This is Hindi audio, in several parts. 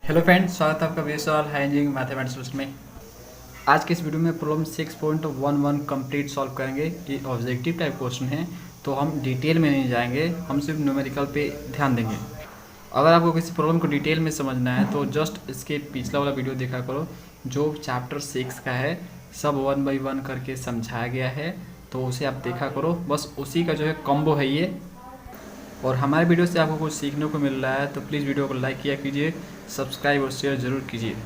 हेलो फ्रेंड्स, स्वागत है आपका विशाल हाइजिंग मैथमेटिक्स में। आज के इस वीडियो में प्रॉब्लम 6.11 कंप्लीट सॉल्व करेंगे। ये ऑब्जेक्टिव टाइप क्वेश्चन है, तो हम डिटेल में नहीं जाएंगे, हम सिर्फ न्यूमेरिकल पे ध्यान देंगे। अगर आपको किसी प्रॉब्लम को डिटेल में समझना है तो जस्ट इसके पिछला वाला वीडियो देखा करो, जो चैप्टर 6 का है, सब 1 बाई 1 करके समझाया गया है, तो उसे आप देखा करो। बस उसी का जो है कॉम्बो है ये। और हमारे वीडियो से आपको कुछ सीखने को मिल रहा है तो प्लीज़ वीडियो को लाइक किया कीजिए, सब्सक्राइब और शेयर ज़रूर कीजिए।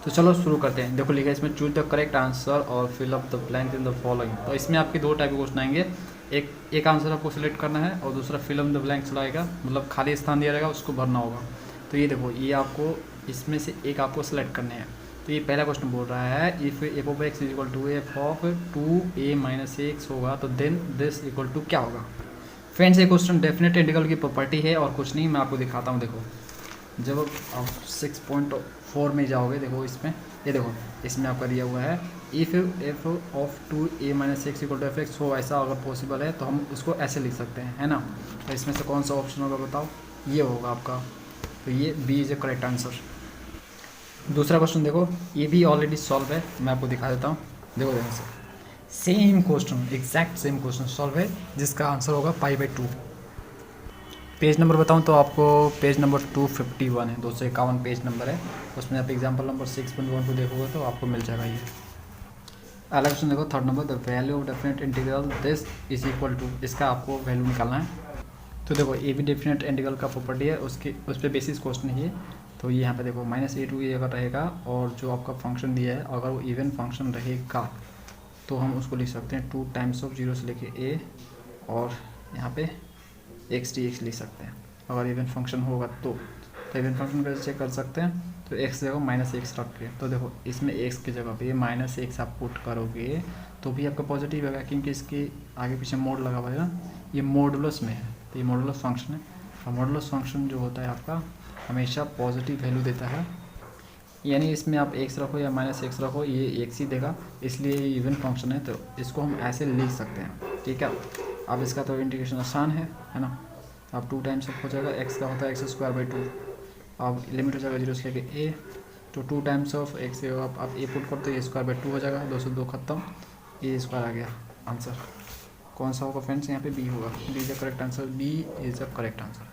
तो चलो शुरू करते हैं। देखो लिखा है इसमें, चूज द करेक्ट आंसर और fill up the blank in the following. तो इसमें आपके दो टाइप के क्वेश्चन आएंगे। एक आंसर आपको सिलेक्ट करना है और दूसरा फिल अप द ब्लैंक्स लाएगा, मतलब खाली स्थान दिया रहेगा, उसको भरना होगा। तो ये देखो, ये आपको इसमें से एक आपको सेलेक्ट करने हैं। तो ये पहला क्वेश्चन बोल रहा है, if F of X is equal to F of 2a minus X होगा तो देन दिस इक्वल टू क्या होगा। फ्रेंड्स, ये क्वेश्चन डेफिनेट इंटीग्रल की प्रॉपर्टी है और कुछ नहीं, मैं आपको दिखाता हूँ। देखो, जब आप 6.4 में जाओगे, देखो इसमें, ये देखो इसमें आपका दिया हुआ है, if F of 2a minus X equal to F X हो, ऐसा अगर पॉसिबल है तो हम उसको ऐसे लिख सकते हैं, है ना। तो इसमें से कौन सा ऑप्शन होगा बताओ, ये होगा आपका। तो ये B is A correct answer. दूसरा क्वेश्चन देखो, ये भी ऑलरेडी सॉल्व है, मैं आपको दिखा देता हूँ। देखो ध्यान से, same question, exact same question solve है, जिसका आंसर होगा π/2। पेज नंबर बताऊं तो आपको पेज नंबर 251 है, 251 पेज नंबर है। उसमें आप एग्जांपल नंबर 6.1 को देखोगे तो आपको मिल जाएगा ये। अगला क्वेश्चन देखो, third number, the value of definite integral this is equal to, इसका आपको वैल्यू निकालना है। तो देखो, ये भी डेफिनेट इंटीग्रल का प्रॉपर्टी है, उस पर बेसिस क्वेश्चन है ये। तो ये यहाँ पे देखो -a2 ये अगर रहेगा और जो आपका फंक्शन दिया है अगर वो इवन फंक्शन रहेगा तो हम उसको लिख सकते हैं 2 टाइम्स ऑफ 0 से लेके a, और यहाँ पे x dx लिख सकते हैं। अगर इवन फंक्शन होगा तो इवन फंक्शन कैसे चेक कर सकते हैं, तो x जगह -x रख के, तो देखो इसमें x की जगह पे -x आप पुट करोगे तो भी आपका पॉजिटिव होगा, क्योंकि इसके आगे पीछे मोड लगा हुआ है ना, ये मॉडुलस में है, तो ये मॉडुलस फंक्शन है। और मॉडुलस फंक्शन जो होता है आपका हमेशा पॉजिटिव वैल्यू देता है, यानी इसमें आप x रखो या -x रखो, ये x ही देगा, इसलिए ये इवन फंक्शन है, तो इसको हम ऐसे लिख सकते हैं। ठीक है, अब इसका तो इंटीग्रेशन आसान है ना। अब 2 टाइम्स हो जाएगा, x का होता है x²/2, अब लिमिट हो जाएगा 0 से लेके a, तो 2 टाइम्स ऑफ x आप a पुट करते हो, a² 2 हो जाएगा, 2 से 2 खत्म, a² आ गया आंसर। कौन सा होगा फ्रेंड्स, यहाँ पे b होगा, b is the correct answer, b is the correct answer.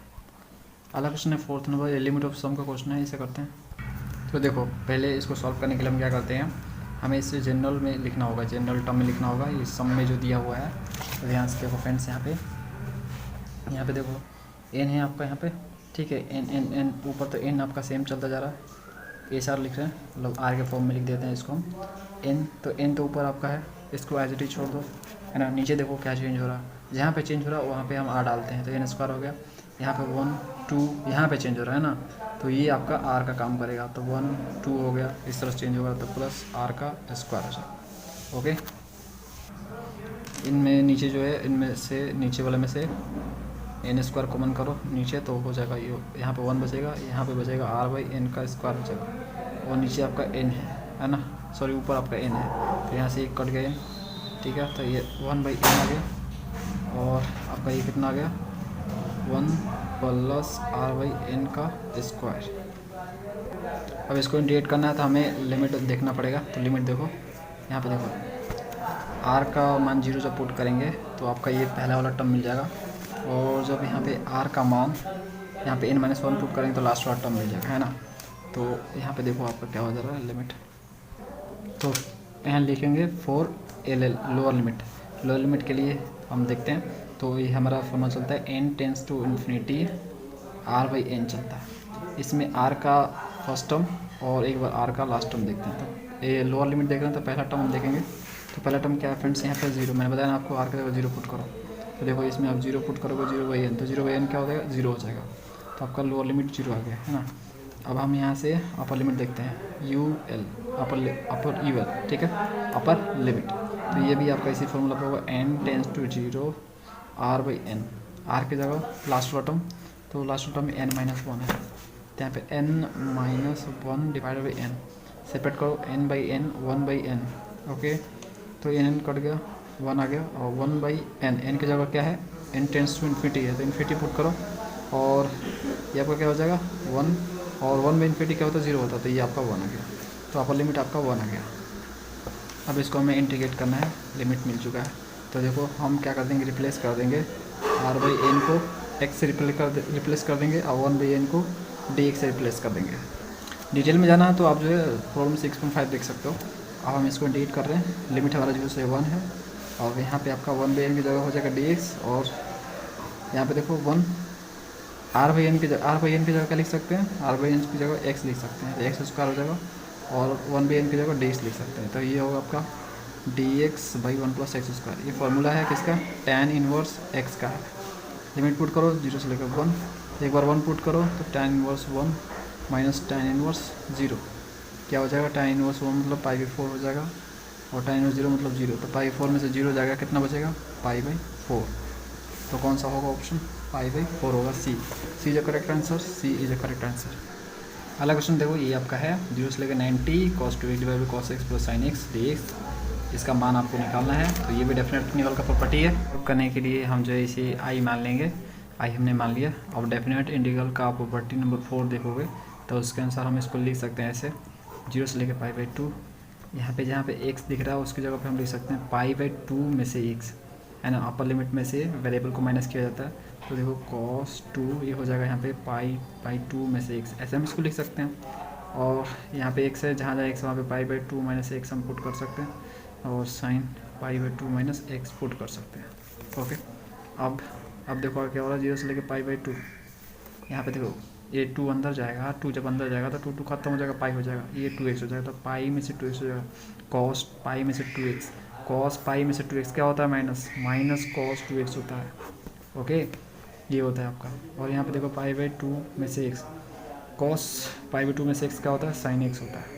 अगला क्वेश्चन है fourth number, limit of some का क्वेश्चन है, इसे करते हैं। तो देखो, पहले इसको सॉल्व करने के लिए हम क्या करते हैं, हमें इसे जनरल में लिखना होगा, जनरल टर्म में लिखना होगा, ये सम में जो दिया हुआ है। तो ध्यान से देखो फ्रेंड्स, यहाँ पे देखो n है आपका यहाँ पे, ठीक है, n ऊपर तो n आपका सेम चलता जा रहा है, HR लिख रहे हैं, मतलब R के फॉर्म में लिख देते हैं इसको हम। n तो ऊपर आपका है, इसको एज इट इज छोड़ दो, है ना। नीचे देखो क्या चेंज हो रहा है, जहाँ पे चेंज हो रहा है वहाँ पे हम R डालते हैं, तो n² हो गया। यहाँ पे 1 2 यहाँ पे चेंज हो रहा है ना, तो ये आपका R का काम करेगा, तो 1 2 हो गया, इस तरह से चेंज होगा, तो प्लस R का स्क्वायर हो जाएगा। ओके, इनमें नीचे जो है, इनमें से नीचे वाले में से n² कॉमन करो नीचे, तो हो जाएगा ये, यहाँ पे 1 बचेगा, यहाँ पे बचेगा r/n का स्क्वायर हो जाएगा, और नीचे आपका n है ना, सॉरी ऊपर आपका n है, तो यहाँ से एक कट गया n, ठीक है, तो ये 1/n आ गया, और आपका ये कितना आ गया 1 प्लस r/n का स्क्वायर। अब इसको इंटीग्रेट करना है तो हमें लिमिट देखना पड़ेगा, तो लिमिट देखो, यहाँ पे देखो r का मान 0 जब पुट करेंगे तो आपका ये पहला वाला टर्म मिल जाएगा, और जब यहाँ पे r का मान यहाँ पे n-1 पुट करेंगे तो लास्ट वाला टर्म मिल जाएगा, है ना। तो यहाँ पे देखो आपका क्या हो जा रहा है लिमिट, तो यहाँ लिखेंगे 4LL लोअर लिमिट के लिए हम देखते हैं, तो ये हमारा फॉर्मूला चलता है n tense to infinity r/n चलता है। इसमें r का फर्स्ट टर्म और एक बार r का लास्ट टर्म देखते हैं। तो ये लोअर लिमिट देख रहे हैं, तो पहला टर्म हम देखेंगे। तो पहला टर्म क्या है फ्रेंड्स, यहाँ पे 0, मैंने बताया ना आपको, r का जगह 0 पुट करो, तो देखो इसमें आप 0 पुट करोगे 0/n, तो 0/n क्या हो जाएगा 0 हो जाएगा, तो आपका लोअर लिमिट 0 आ गया, है ना। अब हम यहाँ से अपर लिमिट देखते हैं, UL अपर UL, ठीक है, अपर लिमिट, तो ये भी आपका इसी फॉर्मूला पर होगा, n tense to 0 r/n, r की जगह लास्ट वाला टर्म, तो लास्ट टर्म में n-1 है, तो यहाँ पे n-1 divided by n, separate करो n/n 1/n, ओके, तो n कट गया, 1 आ गया, और 1/n, n की जगह क्या है, n टेंस टू इन्फिनिटी है, तो इन्फिनिटी पुट करो, और ये आपका क्या हो जाएगा 1 और 1 बाई इन्फिनिटी क्या होता है, 0 होता है, तो ये आपका 1 आ गया। तो अपर लिमिट आपका 1 आ गया। अब इसको हमें इंटीग्रेट करना है, लिमिट मिल चुका है। तो देखो हम क्या कर देंगे, रिप्लेस कर देंगे आर बाई एन को एक्स से रिप्लेस कर देंगे और 1 बाई एन को डी एक्स से रिप्लेस कर देंगे। डिटेल में जाना है तो आप जो है प्रॉब्लम 6.5 देख सकते हो। अब हम इसको इंटीग्रेट कर रहे हैं, लिमिट हमारा 0 से 1 है और यहाँ पे आपका 1 बाई एन की जगह हो जाएगा डी एक्स, और यहाँ पे देखो 1 आर बाई एन की जगह क्या लिख सकते हैं, आर बाई एन की जगह एक्स लिख सकते हैं, एक्स स्क्वायर हो जाएगा, और 1 बाई एन की जगह डी एक्स लिख सकते हैं। तो ये होगा आपका D x by 1 plus x square. ये फार्मूला है किसका, tan इनवर्स एक्स का है। लिमिट पुट करो 0 से लेकर 1, एक बार 1 पुट करो तो tan inverse 1 minus tan inverse 0 क्या हो जाएगा, tan इनवर्स 1 मतलब पाई बाई 4 हो जाएगा, और tan इनवर्स 0 मतलब 0, तो पाई 4 में से 0 जाएगा, कितना बचेगा, पाई बाई 4। तो कौन सा होगा ऑप्शन, पाई बाई 4 होगा, C is a correct answer, C is a correct answer. अगला क्वेश्चन देखो, ये आपका है 0 से लेकर 90 cos 2x divide by cos x plus sin x dx, इसका मान आपको निकालना है। तो ये भी डेफिनेट टेक्निकल का प्रॉपर्टी है। प्रूव करने के लिए हम जो है इसे आई मान लेंगे, आई हमने मान लिया। अब डेफिनेट इंटीग्रल का प्रॉपर्टी नंबर 4 देखोगे तो उसके अनुसार हम इसको लिख सकते हैं ऐसे, 0 से लेकर पाई बाई 2, यहाँ पे जहाँ पे x दिख रहा है उसकी जगह पे हम लिख सकते हैं पाई बाई 2 में से x, है ना, अपर लिमिट में से वेरिएबल को माइनस किया जाता है। तो देखो cos 2 ये हो जाएगा यहाँ पे पाई बाई 2 में से x, ऐसे हम इसको लिख सकते हैं। और यहाँ पे x है, जहाँ जहाँ x वहाँ पे पाई बाई 2 माइनस x हम पुट कर सकते हैं, और sine pi by 2 minus x put कर सकते हैं। ओके, अब देखो क्या हो रहा है, 0 से लेकर पाई बाई 2, यहाँ पे देखो ये 2 अंदर जाएगा, 2 जब अंदर जाएगा तो 2 खत्म हो जाएगा, पाई हो जाएगा, ये 2x हो जाएगा, तो पाई में से 2x हो जाएगा, कॉस पाई में से 2x, कॉस पाई में से 2x क्या होता है, माइनस कॉस 2x होता है। ओके, ये होता है आपका। और यहाँ पे देखो पाई बाई 2 में से x, कॉस पाई बाई 2 में से x क्या होता है, साइन x होता है,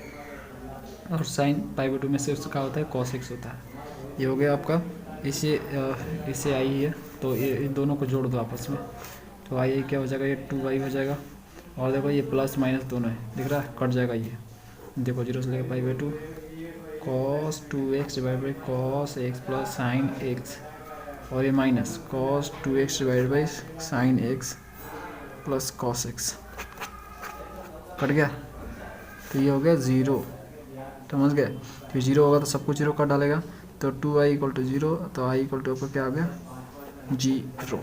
और साइन पाई बाई 2 में से क्या होता है, कॉस x होता है। ये हो गया आपका, इसे आई है, तो ये इन दोनों को जोड़ दो आपस में, तो आई क्या हो जाएगा, ये 2y हो जाएगा, और देखो ये प्लस माइनस दोनों है, दिख रहा है, कट जाएगा ये, देखो 0 से लेकर pi by 2 cos 2x divide by cos x plus sign x, और ये minus cos 2x divide by sine x plus cos x, cut गया, तो ये हो गया 0, समझ गए। तो 0 होगा तो सब कुछ 0 कर डालेगा, तो 2i इक्वल टू 0, तो i इक्वल टू आपका क्या आ गया, 0।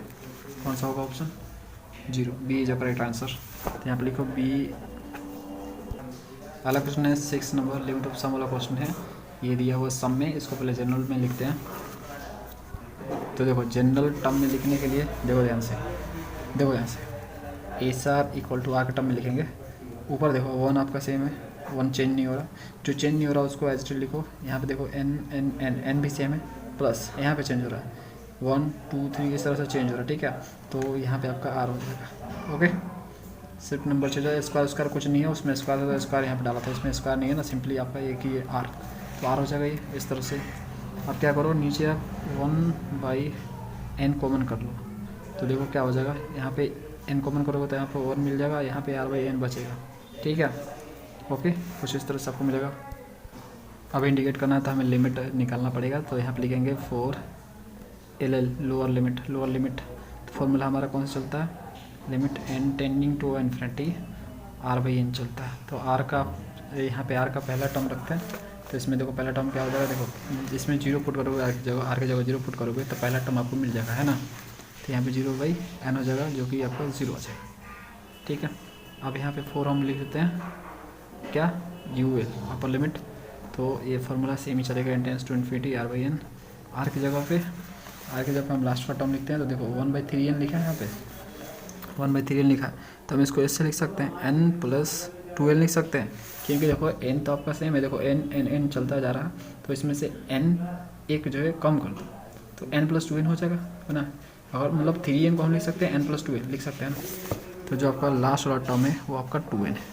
कौन सा होगा option, 0, B is a correct answer. तो यहाँ पे लिखो बी। अगला क्वेश्चन है 6 नंबर, लिमिट ऑफ सम वाला क्वेश्चन है। ये दिया हुआ सम में, इसको पहले जनरल में लिखते हैं। तो देखो जनरल टर्म में लिखने के लिए देखो ध्यान से ए सार इक्वल टू आर का टर्म में लिखेंगे। ऊपर देखो 1 आपका सेम है, 1 चेंज नहीं हो रहा, जो चेंज नहीं हो रहा उसको एज इट लिखो। यहाँ पे देखो एन भी सेम है, प्लस यहाँ पे चेंज हो रहा है, 1 2 3 इस तरह से चेंज हो रहा है, ठीक है। तो यहाँ पे आपका आर हो जाएगा। ओके, सिर्फ नंबर चेंज है, स्क्वायर कुछ नहीं है उसमें, स्क्वायर यहाँ पे डाला था, इसमें स्क्वायर नहीं है ना, सिंपली आपका एक ही आर, तो आर हो जाएगा ये इस तरह से। अब क्या करो, नीचे आप 1 बाई एन कॉमन कर लो, तो देखो क्या हो जाएगा, यहाँ पे एन कॉमन करोगे तो यहाँ पे 1 मिल जाएगा, यहाँ पे आर बाई एन बचेगा, ठीक है। ओके, कुछ इस तरह से आपको मिलेगा। अब इंडिकेट करना है तो हमें लिमिट निकालना पड़ेगा, तो यहाँ पे लिखेंगे 4 लोअर लिमिट। तो फॉर्मूला हमारा कौन सा चलता है, limit N tending to infinity R by N चलता है। तो आर का यहाँ पे आर का पहला टर्म रखते हैं, तो इसमें देखो पहला टर्म क्या हो जाएगा, देखो इसमें 0 पुट करोगे, आर की जगह 0 पुट करोगे तो पहला टर्म आपको मिल जाएगा, है ना। तो यहाँ पे 0 बाई एन हो जाएगा, जो कि आपका 0 आ जाएगा, ठीक है। अब यहाँ पे 4 हम लिख देते हैं क्या, यू एल अपर लिमिट। तो ये फार्मूला सेम ही चलेगा, N tends to infinity R by N. R की जगह पे हम लास्ट का टर्म लिखते हैं, तो देखो 1/3n लिखा है, यहाँ पे 1/3n लिखा है, तो हम इसको इससे लिख सकते हैं n प्लस 2l लिख सकते हैं, क्योंकि देखो n तो आपका सेम है, देखो n चलता जा रहा है, तो इसमें से n एक जो है कम कर दो, तो n प्लस 2n हो जाएगा, है ना। और मतलब 3n को हम लिख सकते हैं n प्लस 2n लिख सकते हैं ना। तो जो आपका लास्ट वाला टर्म है वो आपका 2n है,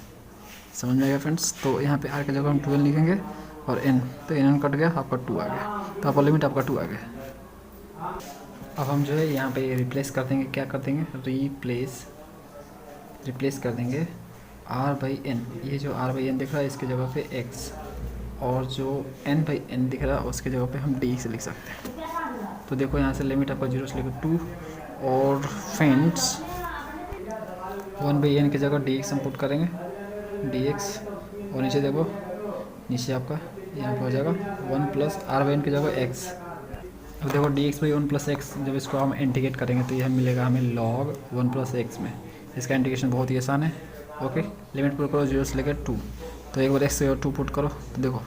समझ में आएगा फ्रेंड्स। तो यहाँ पे r की जगह हम 2n लिखेंगे, और n, तो n कट गया, आपका 2 आ गया, तो अपर लिमिट आपका 2 आ गया। अब हम जो है यहाँ पे रिप्लेस कर देंगे, क्या कर देंगे, रिप्लेस कर देंगे r बाई एन, ये जो r बाई एन दिख रहा है इसकी जगह पे x, और जो n बाई एन दिख रहा है उसकी जगह पे हम d से लिख सकते हैं। तो देखो यहाँ से लिमिट आपका 0 से लेकर 2, और फ्रेंड्स 1 बाई एन की जगह dx हम पुट करेंगे, dx, और नीचे देखो, नीचे आपका यहाँ पे हो जाएगा 1 प्लस आर बाई एन की जगह x। अब देखो dx बाई 1 प्लस एक्स, जब इसको हम इंटीग्रेट करेंगे तो यह मिलेगा हमें log 1 प्लस एक्स में। इसका इंटीग्रेशन बहुत ही आसान है। ओके, लिमिट पुट करो 0 से लेकर 2, तो एक बार एक्स से 2 पुट करो तो देखो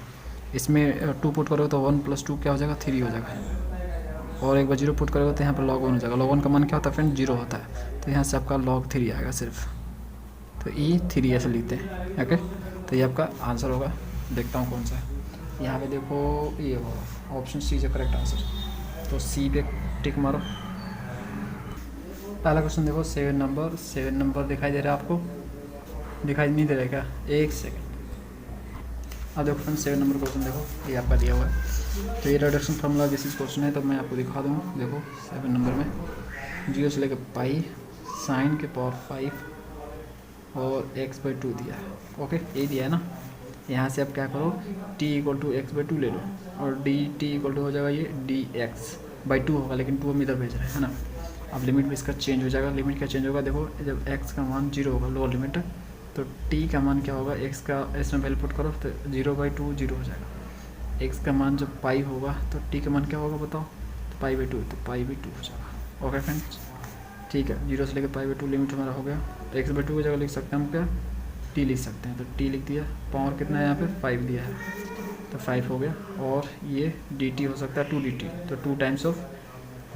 इसमें 2 पुट करोगे तो 1 प्लस 2 क्या हो जाएगा, 3 हो जाएगा। और एक बार 0 पुट करोगे तो यहाँ पर log 1 हो जाएगा। log 1 का मान क्या होता है फ्रेंड, 0 होता है, तो यहाँ से आपका log 3 आएगा सिर्फ, तो E3 ऐसे लिखते हैं। ओके, तो ये आपका आंसर होगा। देखता हूँ कौन सा है। यहाँ पे देखो ये होगा ऑप्शन सी जो करेक्ट आंसर, तो सी पे टिक मारो। पहला क्वेश्चन देखो, 7 नंबर दिखाई दे रहा है आपको, दिखाई नहीं दे रहा है क्या, एक सेकेंड। अब देखो फ्रेंड 7 नंबर क्वेश्चन देखो, ये आपका दिया हुआ है, तो ये रिडक्शन फार्मूला बेसिस क्वेश्चन है, तो मैं आपको दिखा दूँ। देखो 7 नंबर में 0 से लेकर पाई साइन के पावर 5 और x/2 दिया है। ओके, ये दिया है ना, यहाँ से आप क्या करो, t = x/2 ले लो, और dt = हो जाएगा ये dx/2 होगा, लेकिन 2 हम इधर भेज रहे हैं, है ना। अब लिमिट भी इसका चेंज हो जाएगा। लिमिट क्या चेंज होगा, देखो जब x का मान 0 होगा, लोअर लिमिट, तो t का मान क्या होगा, x का इसमें वैल्यू पुट करो तो 0/2 0 हो जाएगा। x का मान जब पाई होगा तो t का मान क्या होगा बताओ, तो पाई/2, तो पाई/2 हो जाएगा। ओके फ्रेंड्स, ठीक है, 0 से लेकर पाई/2 लिमिट हमारा हो गया। तो x/2 की जगह लिख सकते हैं हम क्या, t लिख सकते हैं, तो t लिख दिया। पावर कितना है यहाँ पे, 5 दिया है, तो 5 हो गया। और ये dt हो सकता है 2dt, तो 2 टाइम्स ऑफ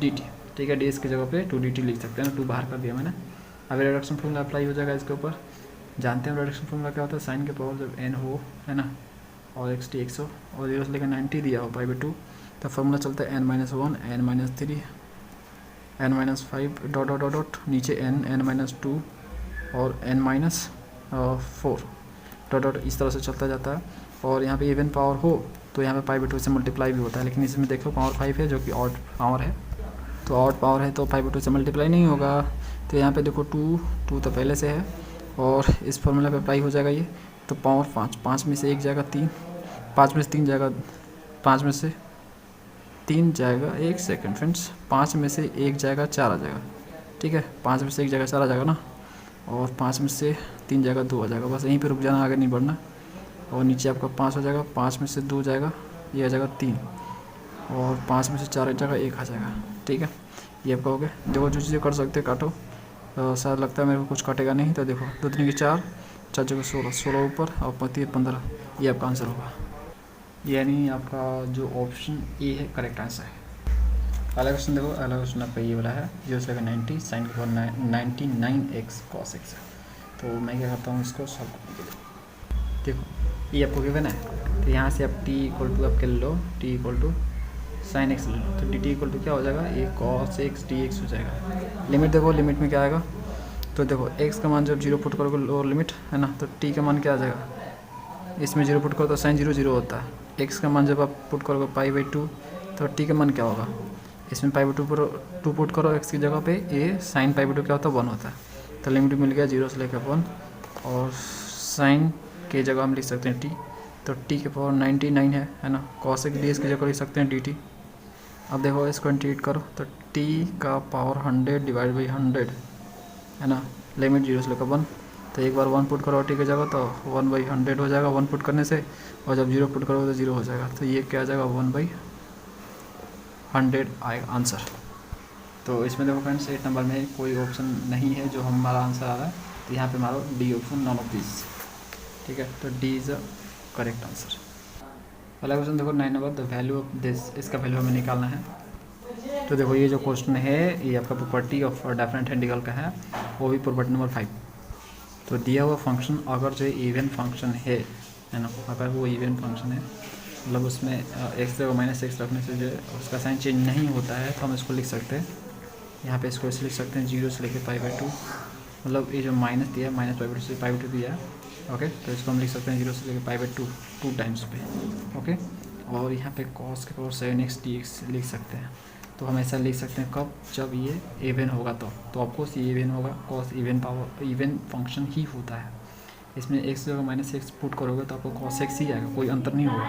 dt, ठीक है। ds की जगह पे 2dt लिख सकते हैं ना, 2 बाहर कर दिया मैंने। अब रिडक्शन फॉर्मूला अप्लाई हो जाएगा इसके ऊपर। जानते हैं रिडक्शन फॉर्मूला क्या होता है, साइन के पावर जब n हो, है ना, और x dx हो, और 0 से लेकर 90 दिया हो पाई/2, तो फार्मूला चलता है n-1 n-3 n-5 dot dot dot dot, नीचे n-2 और n-4 डॉट डॉट, इस तरह से चलता जाता है। और यहाँ पे इवन पावर हो तो यहाँ पे पाई/2 से मल्टीप्लाई भी होता है, लेकिन इसमें देखो पावर 5 है जो कि ऑड पावर है, तो ऑड पावर है तो पाई/2 से मल्टीप्लाई नहीं होगा। तो यहाँ पे देखो 2 तो पहले से है, और इस फॉर्मूला पे अप्लाई हो जाएगा ये, तो पावर 5 में से 1 जाएगा 3, 5 में से 3 जाएगा, 5 में से 3 जाएगा, 1 सेकेंड फ्रेंड्स, 5 में से 1 जाएगा 4 आ जाएगा, ठीक है, 5 में से 1 जाएगा 4 आ जाएगा ना, और 5 में से 3 जाएगा 2 आ जाएगा, बस यहीं पे रुक जाना, आगे नहीं बढ़ना। और नीचे आपका 5 हो जाएगा, 5 में से 2 जाएगा, ये आ जाएगा 3, और 5 में से 4 आ जाएगा, 1 आ जाएगा, ठीक है। ये आपका हो गया। देखो जो चीज़ें कर सकते काटो, शायद लगता है मेरे को कुछ कटेगा नहीं, तो देखो 2 3 की 4, 4 जगह 16, 16 ऊपर और 35 15, ये आपका आंसर होगा। यानी आपका जो ऑप्शन ए है करेक्ट आंसर है। अगला क्वेश्चन देखो, अगला क्वेश्चन आपका ये वाला है, 0 से लेकर 90 साइन के पावर 99x cos x है। तो मैं क्या करता हूँ इसको सॉल्व करने के लिए, देखो ये आपको गिवन है, तो यहाँ से आप t = आप कर लो, t = sin x ले लो, तो dt = क्या हो जाएगा, ये cos x dx हो जाएगा। लिमिट देखो, लिमिट में क्या आएगा, तो देखो x का मान जब 0 पुट करोगे लोअर लिमिट, है ना, तो t का मान क्या आ जाएगा, इसमें 0 पुट करो तो sin 0 0 होता है। x का मान जब आप पुट करोगे पाई/2, तो t का मान क्या होगा, इसमें पाई/2 पर 2 पुट करो x की जगह पे, ये साइन पाई/2 क्या होता है, 1 होता है। तो लिमिट मिल गया 0 से लेकर 1, और साइन की जगह हम लिख सकते हैं t, तो t के पावर 99 है ना, cos x dx की जगह लिख सकते हैं dt। अब देखो इसको इंटीग्रेट करो, तो t का पावर 100 डिवाइड बाई 100, है ना, लिमिट 0 से लेकर 1, तो एक बार 1 पुट करो t की जगह तो 1/100 हो जाएगा 1 पुट करने से, और जब 0 पुट करोगे तो 0 हो जाएगा, तो ये क्या आ जाएगा 1/100 आएगा आंसर। तो इसमें देखो फ्रेंड्स 8 नंबर में कोई ऑप्शन नहीं है जो हमारा आंसर आ रहा है, तो यहाँ पे मारो D option, none of this, ठीक है, तो D is a correct answer. अगला क्वेश्चन देखो 9 number, the value of this, इसका वैल्यू हमें निकालना है। तो देखो ये जो क्वेश्चन है ये आपका प्रॉपर्टी ऑफ डेफिनेट इंटीग्रल का है, वो भी प्रॉपर्टी नंबर 5। तो दिया हुआ फंक्शन अगर जो इवन फंक्शन है ना, अगर वो इवन फंक्शन है, मतलब उसमें x जगह -x रखने से जो उसका साइन चेंज नहीं होता है, तो हम इसको लिख सकते हैं, यहाँ पे इसको ऐसे लिख सकते हैं 0 से लेकर पाई/2, मतलब ये जो माइनस दिया है -पाई/2 से पाई/2 दिया है। ओके, तो इसको हम लिख सकते हैं 0 से लेकर पाई/2 2 टाइम्स पे। ओके, और यहाँ पे cos के पावर 7x dx लिख सकते हैं। तो हम ऐसा लिख सकते हैं कब, जब ये इवन होगा तो ऑफकोर्स ये इवन होगा, cos even power even function ही होता है। इसमें x जगह -x पुट करोगे तो आपको cos x ही आएगा, कोई अंतर नहीं होगा।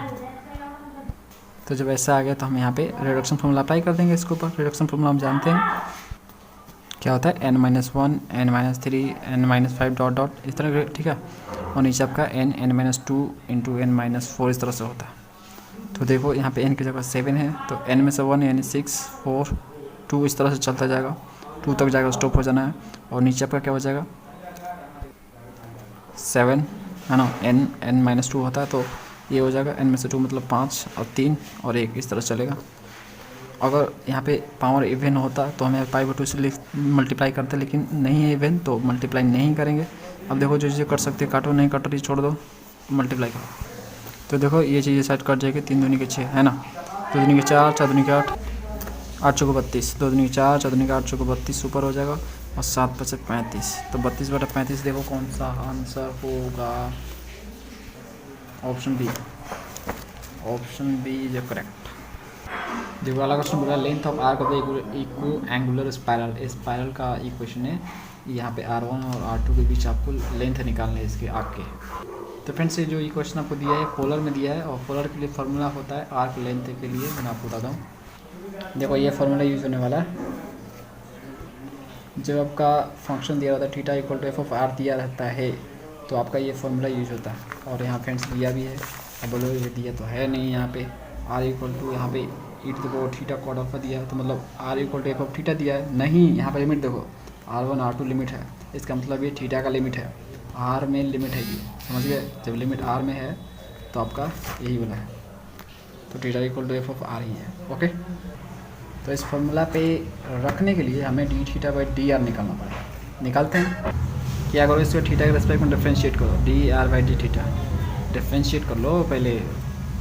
तो जब ऐसा आ गया तो हम यहाँ पे रिडक्शन फॉर्मूला अप्लाई कर देंगे इसके ऊपर। रिडक्शन फॉर्मूला हम जानते हैं क्या होता है n-1 n-3 n-5 dot dot इस तरह, ठीक है। और नीचे आपका n-2 इंटू n-4 इस तरह से होता है। तो देखो यहाँ पे n की जगह 7 है, तो n में से 1 यानी 6 4 2 इस तरह से चलता जाएगा, 2 तक जाएगा, स्टॉप हो जाना है। और नीचे आपका क्या हो जाएगा 7 है ना, n-2 होता है, तो ये हो जाएगा n में से 2 मतलब 5 और 3 और 1 इस तरह चलेगा। अगर यहाँ पे पावर इवन होता तो हमें पाई बटू से मल्टीप्लाई करते, लेकिन नहीं है इवन तो मल्टीप्लाई नहीं करेंगे। अब देखो जो चीज़ें कर सकते काटो, नहीं कट रही छोड़ दो, मल्टीप्लाई करो। तो देखो ये चीज़ें साइड कट जाएगी, 3 दूनी के 6 है ना, 2 दूनी के 4 4 दूनी के 8 8 चौको 32, 2 दूनी के 4 4 दूनी के 8 चौको 32 ऊपर हो जाएगा और 7 बचे 35। तो 32/35 देखो कौन सा आंसर होगा, option B. Option B is correct. देखो अगला क्वेश्चन बोला length of arc of the equiangular spiral. Spiral का इक्वेशन है, यहाँ पे R1 और R2 के बीच आपको लेंथ निकालना है इसके आर्क के। तो फ्रेंड्स ये जो इक्वेशन आपको दिया है पोलर में दिया है, और पोलर के लिए फार्मूला होता है आर्क लेंथ के लिए, मैं आपको बताता हूँ। देखो ये फार्मूला यूज़ होने वाला है जब आपका फंक्शन दिया रहता है थीटा इक्वल टू f(r) दिया रहता है, तो आपका ये फार्मूला यूज होता है। और यहाँ फ्रेंड्स दिया भी है, अब बोलो ये दिया तो है नहीं, यहाँ पे r इक्वल टू यहाँ पे e⁻θ cot अल्फा दिया है, तो मतलब r इक्वल टू f(θ) दिया है नहीं। यहाँ पे लिमिट देखो R1 R2 लिमिट है, इसका मतलब ये थीटा का लिमिट है, r में लिमिट है ये, समझ गए। जब लिमिट r में है तो आपका यही वाला है, तो थीटा इक्वल टू f(r) ही है। ओके, तो इस फॉर्मूला पे रखने के लिए हमें dθ/dr निकालना पड़ेगा। निकालते हैं, क्या करो इसको थीटा के रेस्पेक्ट में डिफ्रेंशिएट करो, dr/dθ डिफ्रेंशिएट कर लो पहले।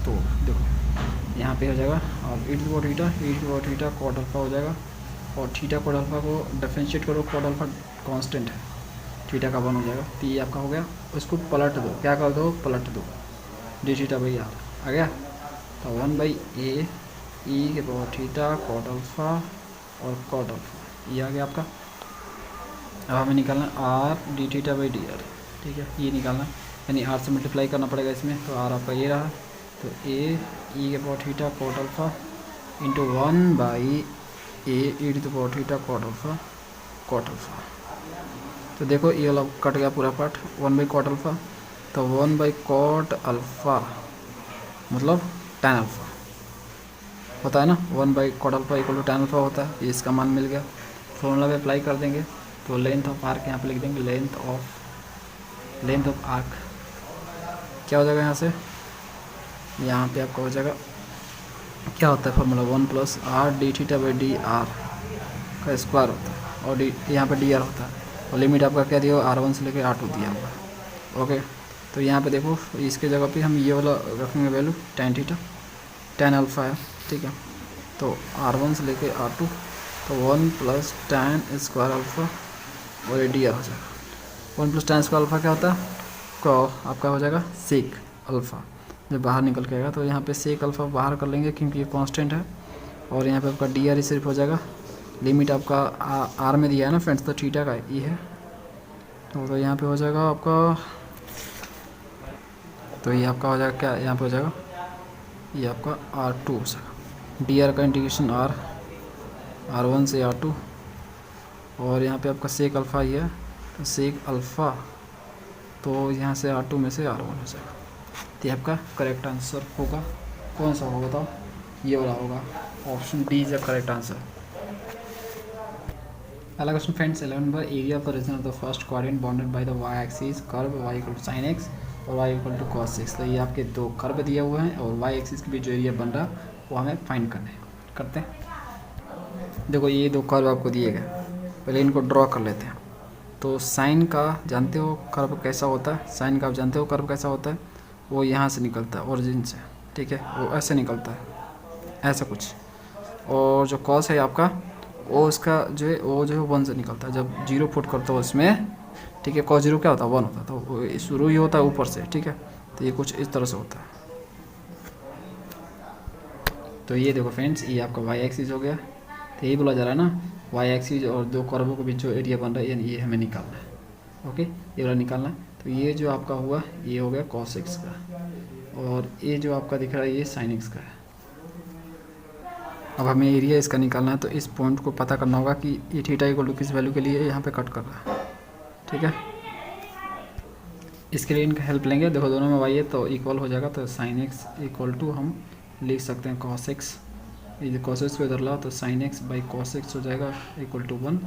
तो देखो यहाँ पे हो जाएगा और e⁻θ cot अल्फा हो जाएगा, और थीटा cot अल्फा को डिफ्रेंशिएट करो, cot अल्फा कांस्टेंट है, थीटा का 1 हो जाएगा। तो ये आपका हो गया, उसको पलट दो, क्या कर दो पलट दो, dθ/r आ गया। तो 1/a e⁻θ cot अल्फा और cot अल्फा, ये आ गया आपका। अब हमें निकालना r dθ/dr, ठीक है, ये निकालना यानी r से मल्टीप्लाई करना पड़ेगा इसमें, तो r आपका ये रहा, तो a e⁻θ cot alpha into 1/a e⁻θ cot alpha. तो देखो ये वाला कट गया पूरा पार्ट, 1/cot अल्फा, तो 1/cot अल्फा मतलब tan अल्फा होता है ना, 1/cot alpha equal to tan alpha होता है, ये इसका मान मिल गया। फॉर्मूला पे अप्लाई कर देंगे, तो लेंथ ऑफ आर्क यहाँ पे लिख देंगे, लेंथ ऑफ आर्क क्या हो जाएगा यहाँ पे आपका हो जाएगा, क्या होता है फॉर्मूला 1 + r dθ/dr का स्क्वायर होता है, और यहाँ पे dr होता है, और लिमिट आपका क्या दिया R1 से लेकर R2 दिया हुआ। ओके, तो यहाँ पे देखो इसके जगह पे हम ये वाला रखेंगे वैल्यू tan अल्फा है, ठीक है। तो R1 से लेकर R2, तो 1 + tan स्क्वायर अल्फा और ये dr हो जाएगा। 1 + tan स्क्वायर अल्फा क्या होता है, को आपका हो जाएगा सेक अल्फ़ा, जब बाहर निकल के आएगा तो यहाँ पे सेक अल्फ़ा बाहर कर लेंगे क्योंकि ये कांस्टेंट है, और यहाँ पे आपका dr ही सिर्फ हो जाएगा, लिमिट आपका r में दिया है ना फ्रेंड्स, तो थीटा का ये है, तो यहाँ पे हो जाएगा आपका, तो ये आपका हो जाएगा क्या, यहाँ पे हो जाएगा ये आपका R2 हो जाएगा, dr का इंटीग्रेशन R1 से R2, और यहाँ पे आपका सेक अल्फ़ा ही है, तो सेक अल्फ़ा, तो यहाँ से R2 में से R1 हो जाएगा। तो ये आपका करेक्ट आंसर होगा, कौन सा होगा बताओ, ये वाला होगा, option D is the correct answer. अगला question friends 11 number, area of the region of the first quadrant bounded by the y axis curve y equal to sin x और y equal to cos x। तो ये आपके दो कर्व दिए हुए हैं, और y एक्सिस के बीच जो एरिया बन रहा है वो हमें फाइंड करना है, करते हैं। देखो ये दो कर्व आपको दिए गए, पहले इनको ड्रॉ कर लेते हैं। तो साइन का जानते हो कर्व कैसा होता है, साइन का आप जानते हो कर्व कैसा होता है, वो यहाँ से निकलता है ओरिजिन से, ठीक है, वो ऐसे निकलता है ऐसा कुछ। और जो कॉस है आपका वो उसका जो है 1 से निकलता है, जब 0 पुट करते हो उसमें, ठीक है, cos 0 क्या होता है 1 होता है, तो शुरू ही होता है ऊपर से, ठीक है। तो ये कुछ इस तरह से होता है। तो ये देखो फ्रेंड्स ये आपका y एक्सिस हो गया, तो यही बोला जा रहा है ना, y एक्सिस और दो कर्वों के बीच जो एरिया बन रहा है ये हमें निकालना है। ओके, ये वाला निकालना है। तो ये जो आपका हुआ ये हो गया cos x का, और ये जो आपका दिख रहा है ये sin x का है। अब हमें एरिया इसका निकालना है, तो इस पॉइंट को पता करना होगा कि ये थीटा इक्वल टू किस वैल्यू के लिए यहाँ पे कट कर रहा है। ठीक है, इसके लिए इनका हेल्प लेंगे। देखो दोनों में वाई है तो इक्वल हो जाएगा, तो साइन एक्स इक्वल टू हम लिख सकते हैं कॉस एक्स, ये कॉस एक्स को इधर लाओ तो sine x by cos x हो जाएगा इक्वल टू 1।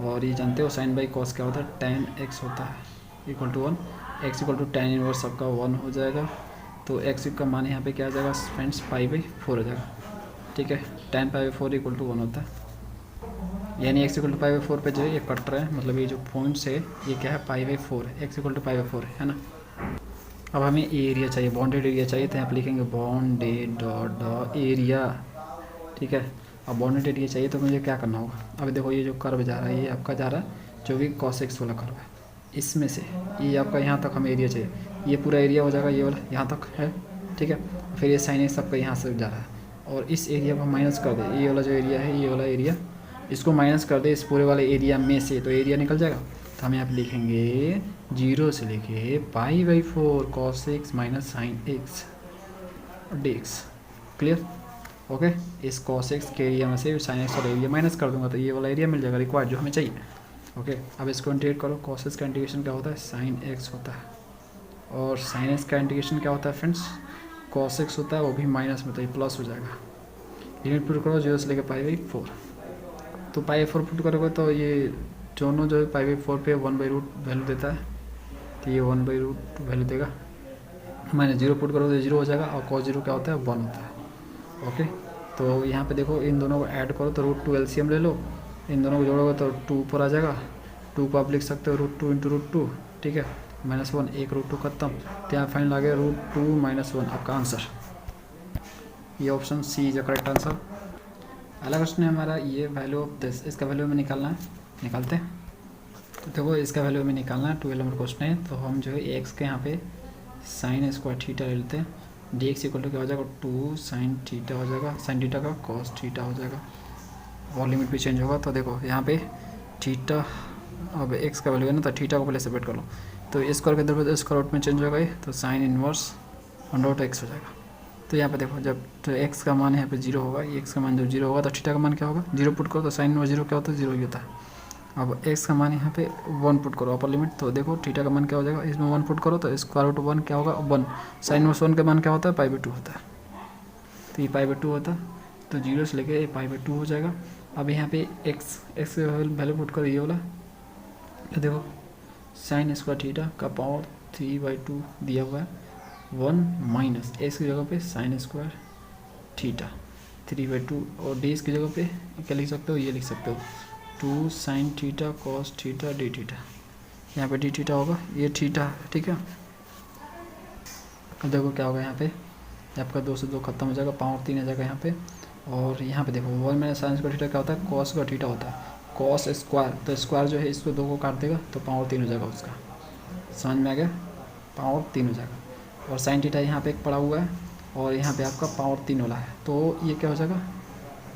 और ये जानते हो साइन बाई कॉस क्या होता है, टेन एक्स होता है equal to 1। X equal to tan inverse सबका 1 हो जाएगा, तो एक्स का मान यहाँ पे क्या आ जाएगा फ्रेंड्स, पाई बाई 4 हो जाएगा। ठीक है, tan pi by 4 equal to 1 होता है, यानी X equal to pi by 4 पे जो है ये कट रहा है, मतलब ये जो पॉइंट्स है ये क्या है, पाई बाई 4 है, X equal to pi by 4 है ना। अब हमें एरिया चाहिए, बॉन्डेड एरिया चाहिए, तो यहाँ पे लिखेंगे बॉन्डेड डॉट एरिया। ठीक है, अब बॉन्डेड एरिया चाहिए तो मुझे क्या करना होगा। अब देखो ये जो कर्व जा रहा है ये आपका जा रहा है जो भी कॉस एक्स वाला कर्व है, इसमें से ये आपका यहाँ तक हमें एरिया चाहिए, ये पूरा एरिया हो जाएगा, ये वाला यहाँ तक है। ठीक है, फिर ये साइन एक्स आपका यहाँ से जा रहा है, और इस एरिया को माइनस कर दे, ये वाला जो एरिया है, ये वाला एरिया इसको माइनस कर दे इस पूरे वाले एरिया में से, तो एरिया निकल जाएगा। तो हम यहाँ पे लिखेंगे 0 से लेके पाई by 4 cos x minus sine x D x. Clear, okay. इस कॉस एक्स के एरिया में से साइन एक्स वाला एरिया माइनस कर दूंगा, तो ये वाला एरिया मिल जाएगा रिक्वायर्ड जो हमें चाहिए। ओके, अब इसको इंटीग्रेट करो, कॉस एक्स का इंटीग्रेशन क्या होता है, साइन एक्स होता है, और साइन एक्स का इंटीग्रेशन क्या होता है फ्रेंड्स, कॉस एक्स होता है, वो भी माइनस में, तो ये प्लस हो जाएगा। लिमिट पुट करो 0 से लेकर पाई बाई 4, तो पाई 4 पुट करोगे तो ये दोनों जो है पाई बाई 4 पे 1 बाई रूट वैल्यू देता है, तो ये 1 बाई रूट वैल्यू देगा। मैंने 0 पुट करो तो 0 हो जाएगा, और कॉस 0 क्या होता है, 1 होता है। ओके, तो यहाँ पे देखो इन दोनों को ऐड करो तो √2 एलसीएम ले लो, इन दोनों को जोड़ोगे तो 2 ऊपर आ जाएगा, 2 को आप लिख सकते हो √2 इंटू √2। ठीक है, -1, एक √2 खत्म, तो यहाँ फाइनल आ गया √2 - 1 आपका आंसर। ये option C is the correct answer. अगला क्वेश्चन है हमारा, ये वैल्यू ऑफ दिस, इसका वैल्यू हमें निकालना है, निकालते हैं। तो देखो इसका वैल्यू हमें निकालना है, 12 नंबर क्वेश्चन है, तो हम जो है एक्स के यहाँ पे साइन स्क्वायर थीटा ले लेते हैं, डी एक्स इक्वल टू क्या हो जाएगा, 2 साइन थीटा हो जाएगा, साइन थीटा का कॉस थीटा हो जाएगा, और लिमिट भी चेंज होगा। तो देखो यहाँ पे थीटा, अब एक्स का वैल्यू है ना, तो थीटा को पहले सेपरेट कर लो, तो स्क्वायर के अंदर पर स्क्वायर रूट में चेंज होगा ये, तो साइन इनवर्स √x हो जाएगा। तो यहाँ पे देखो जब तो एक्स का मान यहाँ पे 0 होगा, ये एक्स का मान जब 0 होगा तो थीटा का मान क्या होगा, 0 पुट करो तो साइन इनवर्स 0 क्या होता है, 0 ही होता है। अब एक्स का मान यहाँ पे 1 पुट करो अपर लिमिट, तो देखो थीटा का मान क्या हो जाएगा, इसमें 1 पुट करो तो स्क्वायर रूट 1 क्या होगा, 1। साइन इनवर्स 1 का मान क्या होता है, पाई बाई 2 होता है, तो ये पाई बाई 2 होता है, तो 0 से लेके पाई बाई 2 हो जाएगा। अब यहाँ पे एक्स का वैल्यू पुट करो ये वाला, तो देखो साइन स्क्वायर थीटा का पावर 3/2 दिया हुआ है, 1 माइनस एक्स की जगह पे साइन स्क्वायर थीटा 3/2, और डी की जगह पे क्या लिख सकते हो, ये लिख सकते हो 2 sine theta cos theta D theta, यहाँ पे डी थीटा होगा, ये थीटा है। ठीक है, अब देखो क्या होगा, यहाँ पे आपका 2 से 2 खत्म हो जाएगा, पावर 3 आ जाएगा यहाँ पे, और यहाँ पे देखो 1 माइनस साइन स्क्वायर थीटा क्या होता है, कॉस का थीटा होता है, कॉस स्क्वायर, तो स्क्वायर जो है इसको 2 को काट देगा तो पावर 3 हो जाएगा उसका, समझ में आ गया, पावर 3 हो जाएगा। और साइन थीटा यहाँ पे एक पड़ा हुआ है, और यहाँ पे आपका पावर 3 वाला है, तो ये क्या हो जाएगा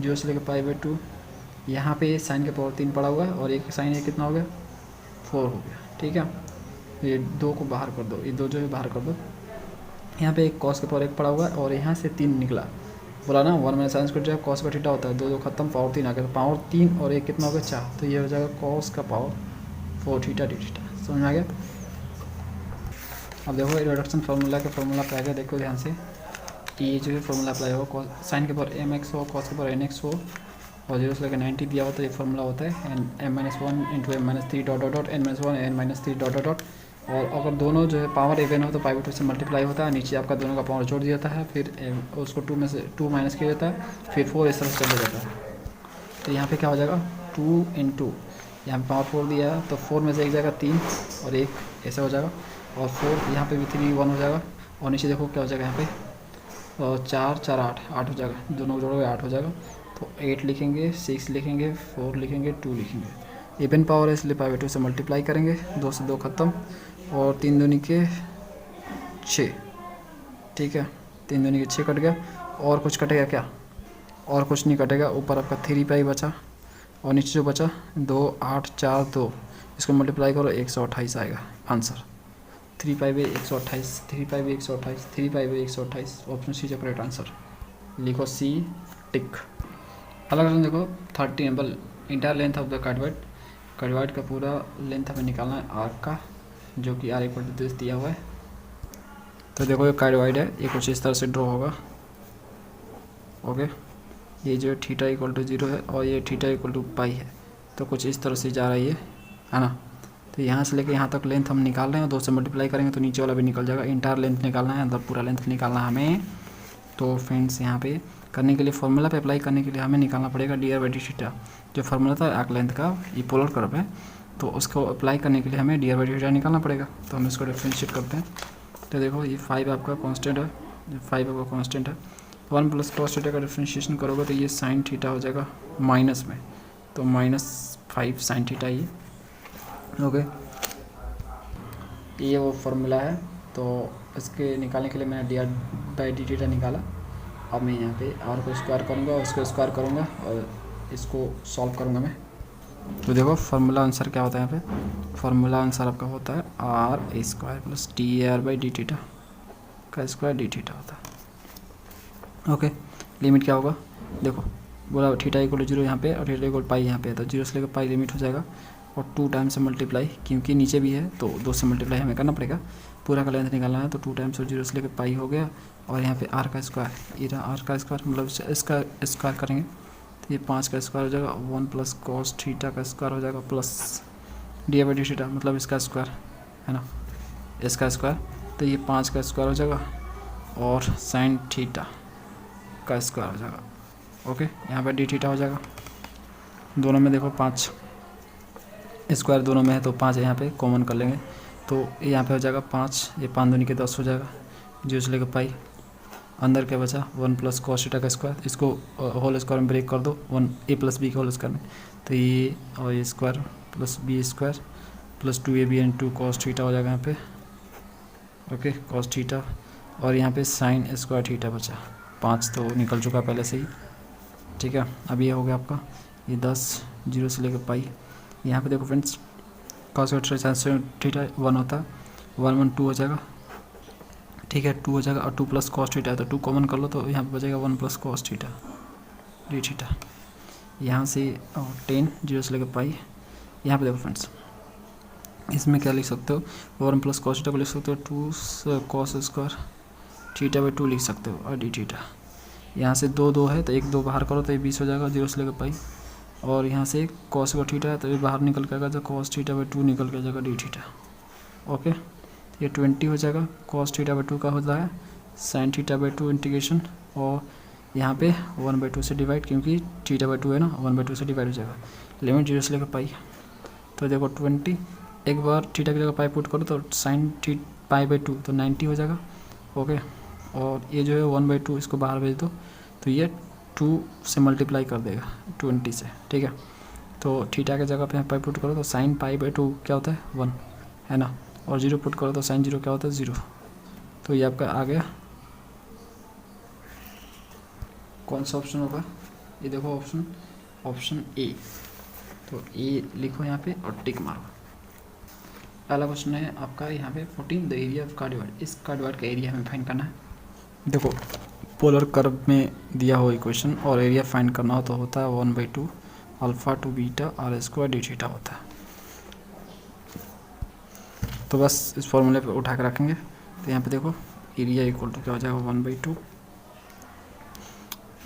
0 से लेकर पाई बाई 2, यहाँ पे साइन के पावर 3 पड़ा हुआ है, और एक साइन ये कितना हो गया, 4 हो गया। ठीक है, ये 2 को बाहर कर दो, ये 2 जो है बाहर कर दो, यहाँ पे एक कॉस के पावर 1 पड़ा हुआ है, और यहाँ से 3 निकला, बोला ना 1 माइनस साइन स्क्वायर जब कॉस का थीटा होता है, 2 खत्म, पावर 3 आ गया, तो पावर 3 और 1 कितना हो गया, 4, तो ये हो जाएगा कॉस का पावर 4 थीटा डी थीटा। समझ में आ गया। अब देखो रिडक्शन फार्मूला के फार्मूला पे आ गया, देखो ध्यान से, ये जो है फार्मूला अप्लाई होगा, साइन के पावर mx हो, कॉस के पावर nx हो, और 0 से लेकर 90 दिया होता है, ये फार्मूला होता है m-1 into m-3 dot dot dot n-1 n-3 dot dot dot, और अगर दोनों जो है पावर इवन हो तो पाई बाई 2 से मल्टीप्लाई होता है, नीचे आपका दोनों का पावर जोड़ दिया जाता है, फिर उसको 2 में से 2 माइनस किया जाता है, फिर 4 इस तरफ चला जाता है। तो यहाँ पे क्या हो जाएगा 2 इंटू, यहाँ पर पावर 4 दिया है तो 4 में से एक जाएगा 3 और 1 ऐसा हो जाएगा, और 4 यहाँ पे भी 3 1 हो जाएगा, और नीचे देखो क्या हो जाएगा यहाँ पे, और 4 4 8 हो जाएगा, दोनों जोड़ोगे 8 हो जाएगा, तो 8 लिखेंगे, 6 लिखेंगे, 4 लिखेंगे, 2 लिखेंगे। इवन पावर है इसलिए पाई बाई 2 से मल्टीप्लाई करेंगे, 2 से 2 खत्म, और 3 दूनी के 6। ठीक है, 3 दूनी के 6 कट गया, और कुछ कटेगा क्या, और कुछ नहीं कटेगा, ऊपर आपका 3 पाई बचा, और नीचे जो बचा 2 8 4 2, इसको मल्टीप्लाई करो 128 आएगा answer. 3 pi by 128, 3 pi by 128, 3 pi by 128, option C correct answer. लिखो सी टिक। अलग अलग देखो 30 एम्बल entire length of the cardioid का पूरा लेंथ हमें निकालना है आर्क का, जो कि आर इक्वल टू दिया हुआ है। तो देखो ये कार्डवाइड है, ये कुछ इस तरह से ड्रॉ होगा। ओके, ये जो थीटा इक्वल टू 0 है और ये थीटा इक्वल टू पाई है, तो कुछ इस तरह से जा रही है ना। तो यहाँ से लेके यहाँ तक लेंथ हम निकाल रहे हैं, 2 से मल्टीप्लाई करेंगे तो नीचे वाला भी निकल जाएगा। इंटायर लेंथ निकालना है, अंदर पूरा लेंथ निकालना है हमें। तो फ्रेंड्स यहाँ पे करने के लिए फॉर्मूला पे अप्लाई करने के लिए हमें निकालना पड़ेगा डी बाई डी थीटा। जो फार्मूला था आर्क लेंथ का, ये पोलर कर्व है, तो उसको अप्लाई करने के लिए हमें डी बाई डी थीटा निकालना पड़ेगा। तो हम इसको डिफ्रेंशिएट करते हैं। तो देखो ये 5 आपका कांस्टेंट है, 5 आपका कांस्टेंट है। 1 प्लस कॉस थीटा का डिफ्रेंशिएशन करोगे तो ये साइन थीटा हो जाएगा माइनस में, तो -5 साइन थीटा ये। ओके, ये वो फार्मूला है। तो इसके निकालने के लिए मैंने D R by D theta निकाला। अब मैं यहाँ पे आर को स्क्वायर करूँगा, उसको स्क्वायर करूँगा और इसको सॉल्व करूँगा मैं। तो देखो फार्मूला आंसर क्या होता है यहाँ पे, फार्मूला आंसर आपका होता है R square plus D R by D theta का स्क्वायर डी थीटा होता है। ओके, लिमिट क्या होगा, देखो बोला थीटा इक्वल टू 0 यहाँ पे और थीटा इक्वल पाई यहाँ पे है, तो 0 से लेकर पाई लिमिट हो जाएगा और 2 टाइम्स से मल्टीप्लाई, क्योंकि नीचे भी है तो 2 से मल्टीप्लाई हमें करना पड़ेगा। पूरा का लेंथ निकालना है तो 2 टाइम्स और 0 से लेकर पाई हो गया। और यहाँ पे आर का स्क्वायर, ये रहा आर का स्क्वायर, मतलब इसका स्क्वायर करेंगे तो ये 5 का स्क्वायर हो जाएगा, 1 प्लस कॉस थीटा का स्क्वायर हो जाएगा plus D by D theta, मतलब इसका स्क्वायर है ना, इसका स्क्वायर। तो ये 5 का स्क्वायर हो जाएगा और साइन थीटा का स्क्वायर हो जाएगा। ओके, यहाँ पे डी थीटा हो जाएगा। दोनों में देखो 5 स्क्वायर दोनों में है तो 5 यहाँ पे कॉमन कर लेंगे, तो यहाँ पे हो जाएगा 5, ये 5 दूनी के 10 हो जाएगा, 0 से लेकर पाई। अंदर क्या बचा 1 प्लस कॉस थीटा का स्क्वायर, इसको होल स्क्वायर में ब्रेक कर दो, 1 ए प्लस बी के होल स्क्वायर में, तो ये और ये square plus B square plus 2ab and 2 cos theta हो जाएगा यहाँ पे। ओके, कॉस थीटा और यहाँ पे साइन स्क्वायर थीटा बचा, 5 तो निकल चुका पहले से ही। ठीक है, अब ये हो गया आपका ये 10, 0 से लेकर पाई। यहाँ पे देखो फ्रेंड्स कॉस थीटा 1 होता है, 1 1 2 हो जाएगा। ठीक है, 2 हो जाएगा और 2 प्लस कॉस थीटा है तो 2 कॉमन कर लो, तो यहाँ पे बचेगा 1 plus cos theta D theta. यहाँ से 10, 0 से लेकर पाई। यहाँ पे देखो फ्रेंड्स इसमें क्या लिख सकते हो, 1 प्लस कॉस थीटा को लिख सकते हो 2 कॉस स्क्वायर थीटा बाई 2 लिख सकते हो और डी थीटा। यहाँ से 2 2 है तो 1 2 बाहर करो तो ये 20 हो जाएगा, 0 से लेकर पाई। और यहाँ से कॉस का थीटा है तो ये बाहर निकल के आएगा, तो कॉस थीटा बाई 2 निकल के जाएगा डी थीटा। ओके, ये 20 हो जाएगा, कॉस थीटा बाई 2 का होता है साइन थीटा बाई 2 इंटीग्रेशन, और यहाँ पे 1/2 से डिवाइड, क्योंकि थीटा बाई 2 है ना, 1/2 से डिवाइड हो जाएगा। लिमिट 0 से लेकर पाई, तो देखो 20, एक बार थीटा की जगह पाई पुट करो तो साइन पाई बाई 2 तो 90 हो जाएगा। ओके, और ये जो है 1/2 इसको बाहर भेज दो तो ये 2 से मल्टीप्लाई कर देगा 20 से। ठीक है, तो थीटा की जगह पे पाई पुट करो तो साइन पाई बाई 2 क्या होता है 1 है ना, और 0 पुट करो तो साइन 0 क्या होता है 0। तो ये आपका आ गया, कौन सा ऑप्शन होगा, ये देखो ऑप्शन ए। तो ए लिखो यहाँ पे और टिक मारो। पहला क्वेश्चन है आपका यहाँ पे 14 द एरिया ऑफ कार्डवाइड, इस कार्डवाइड का एरिया हमें फाइंड करना है। देखो पोलर कर्व में दिया हुआ इक्वेशन और एरिया फाइंड करना हो तो होता है 1/2 alpha to beta R square D theta होता है। तो बस इस फॉर्मूले पे उठा के रखेंगे। तो यहाँ पे देखो एरिया इक्वल टू क्या हो जाएगा 1/2।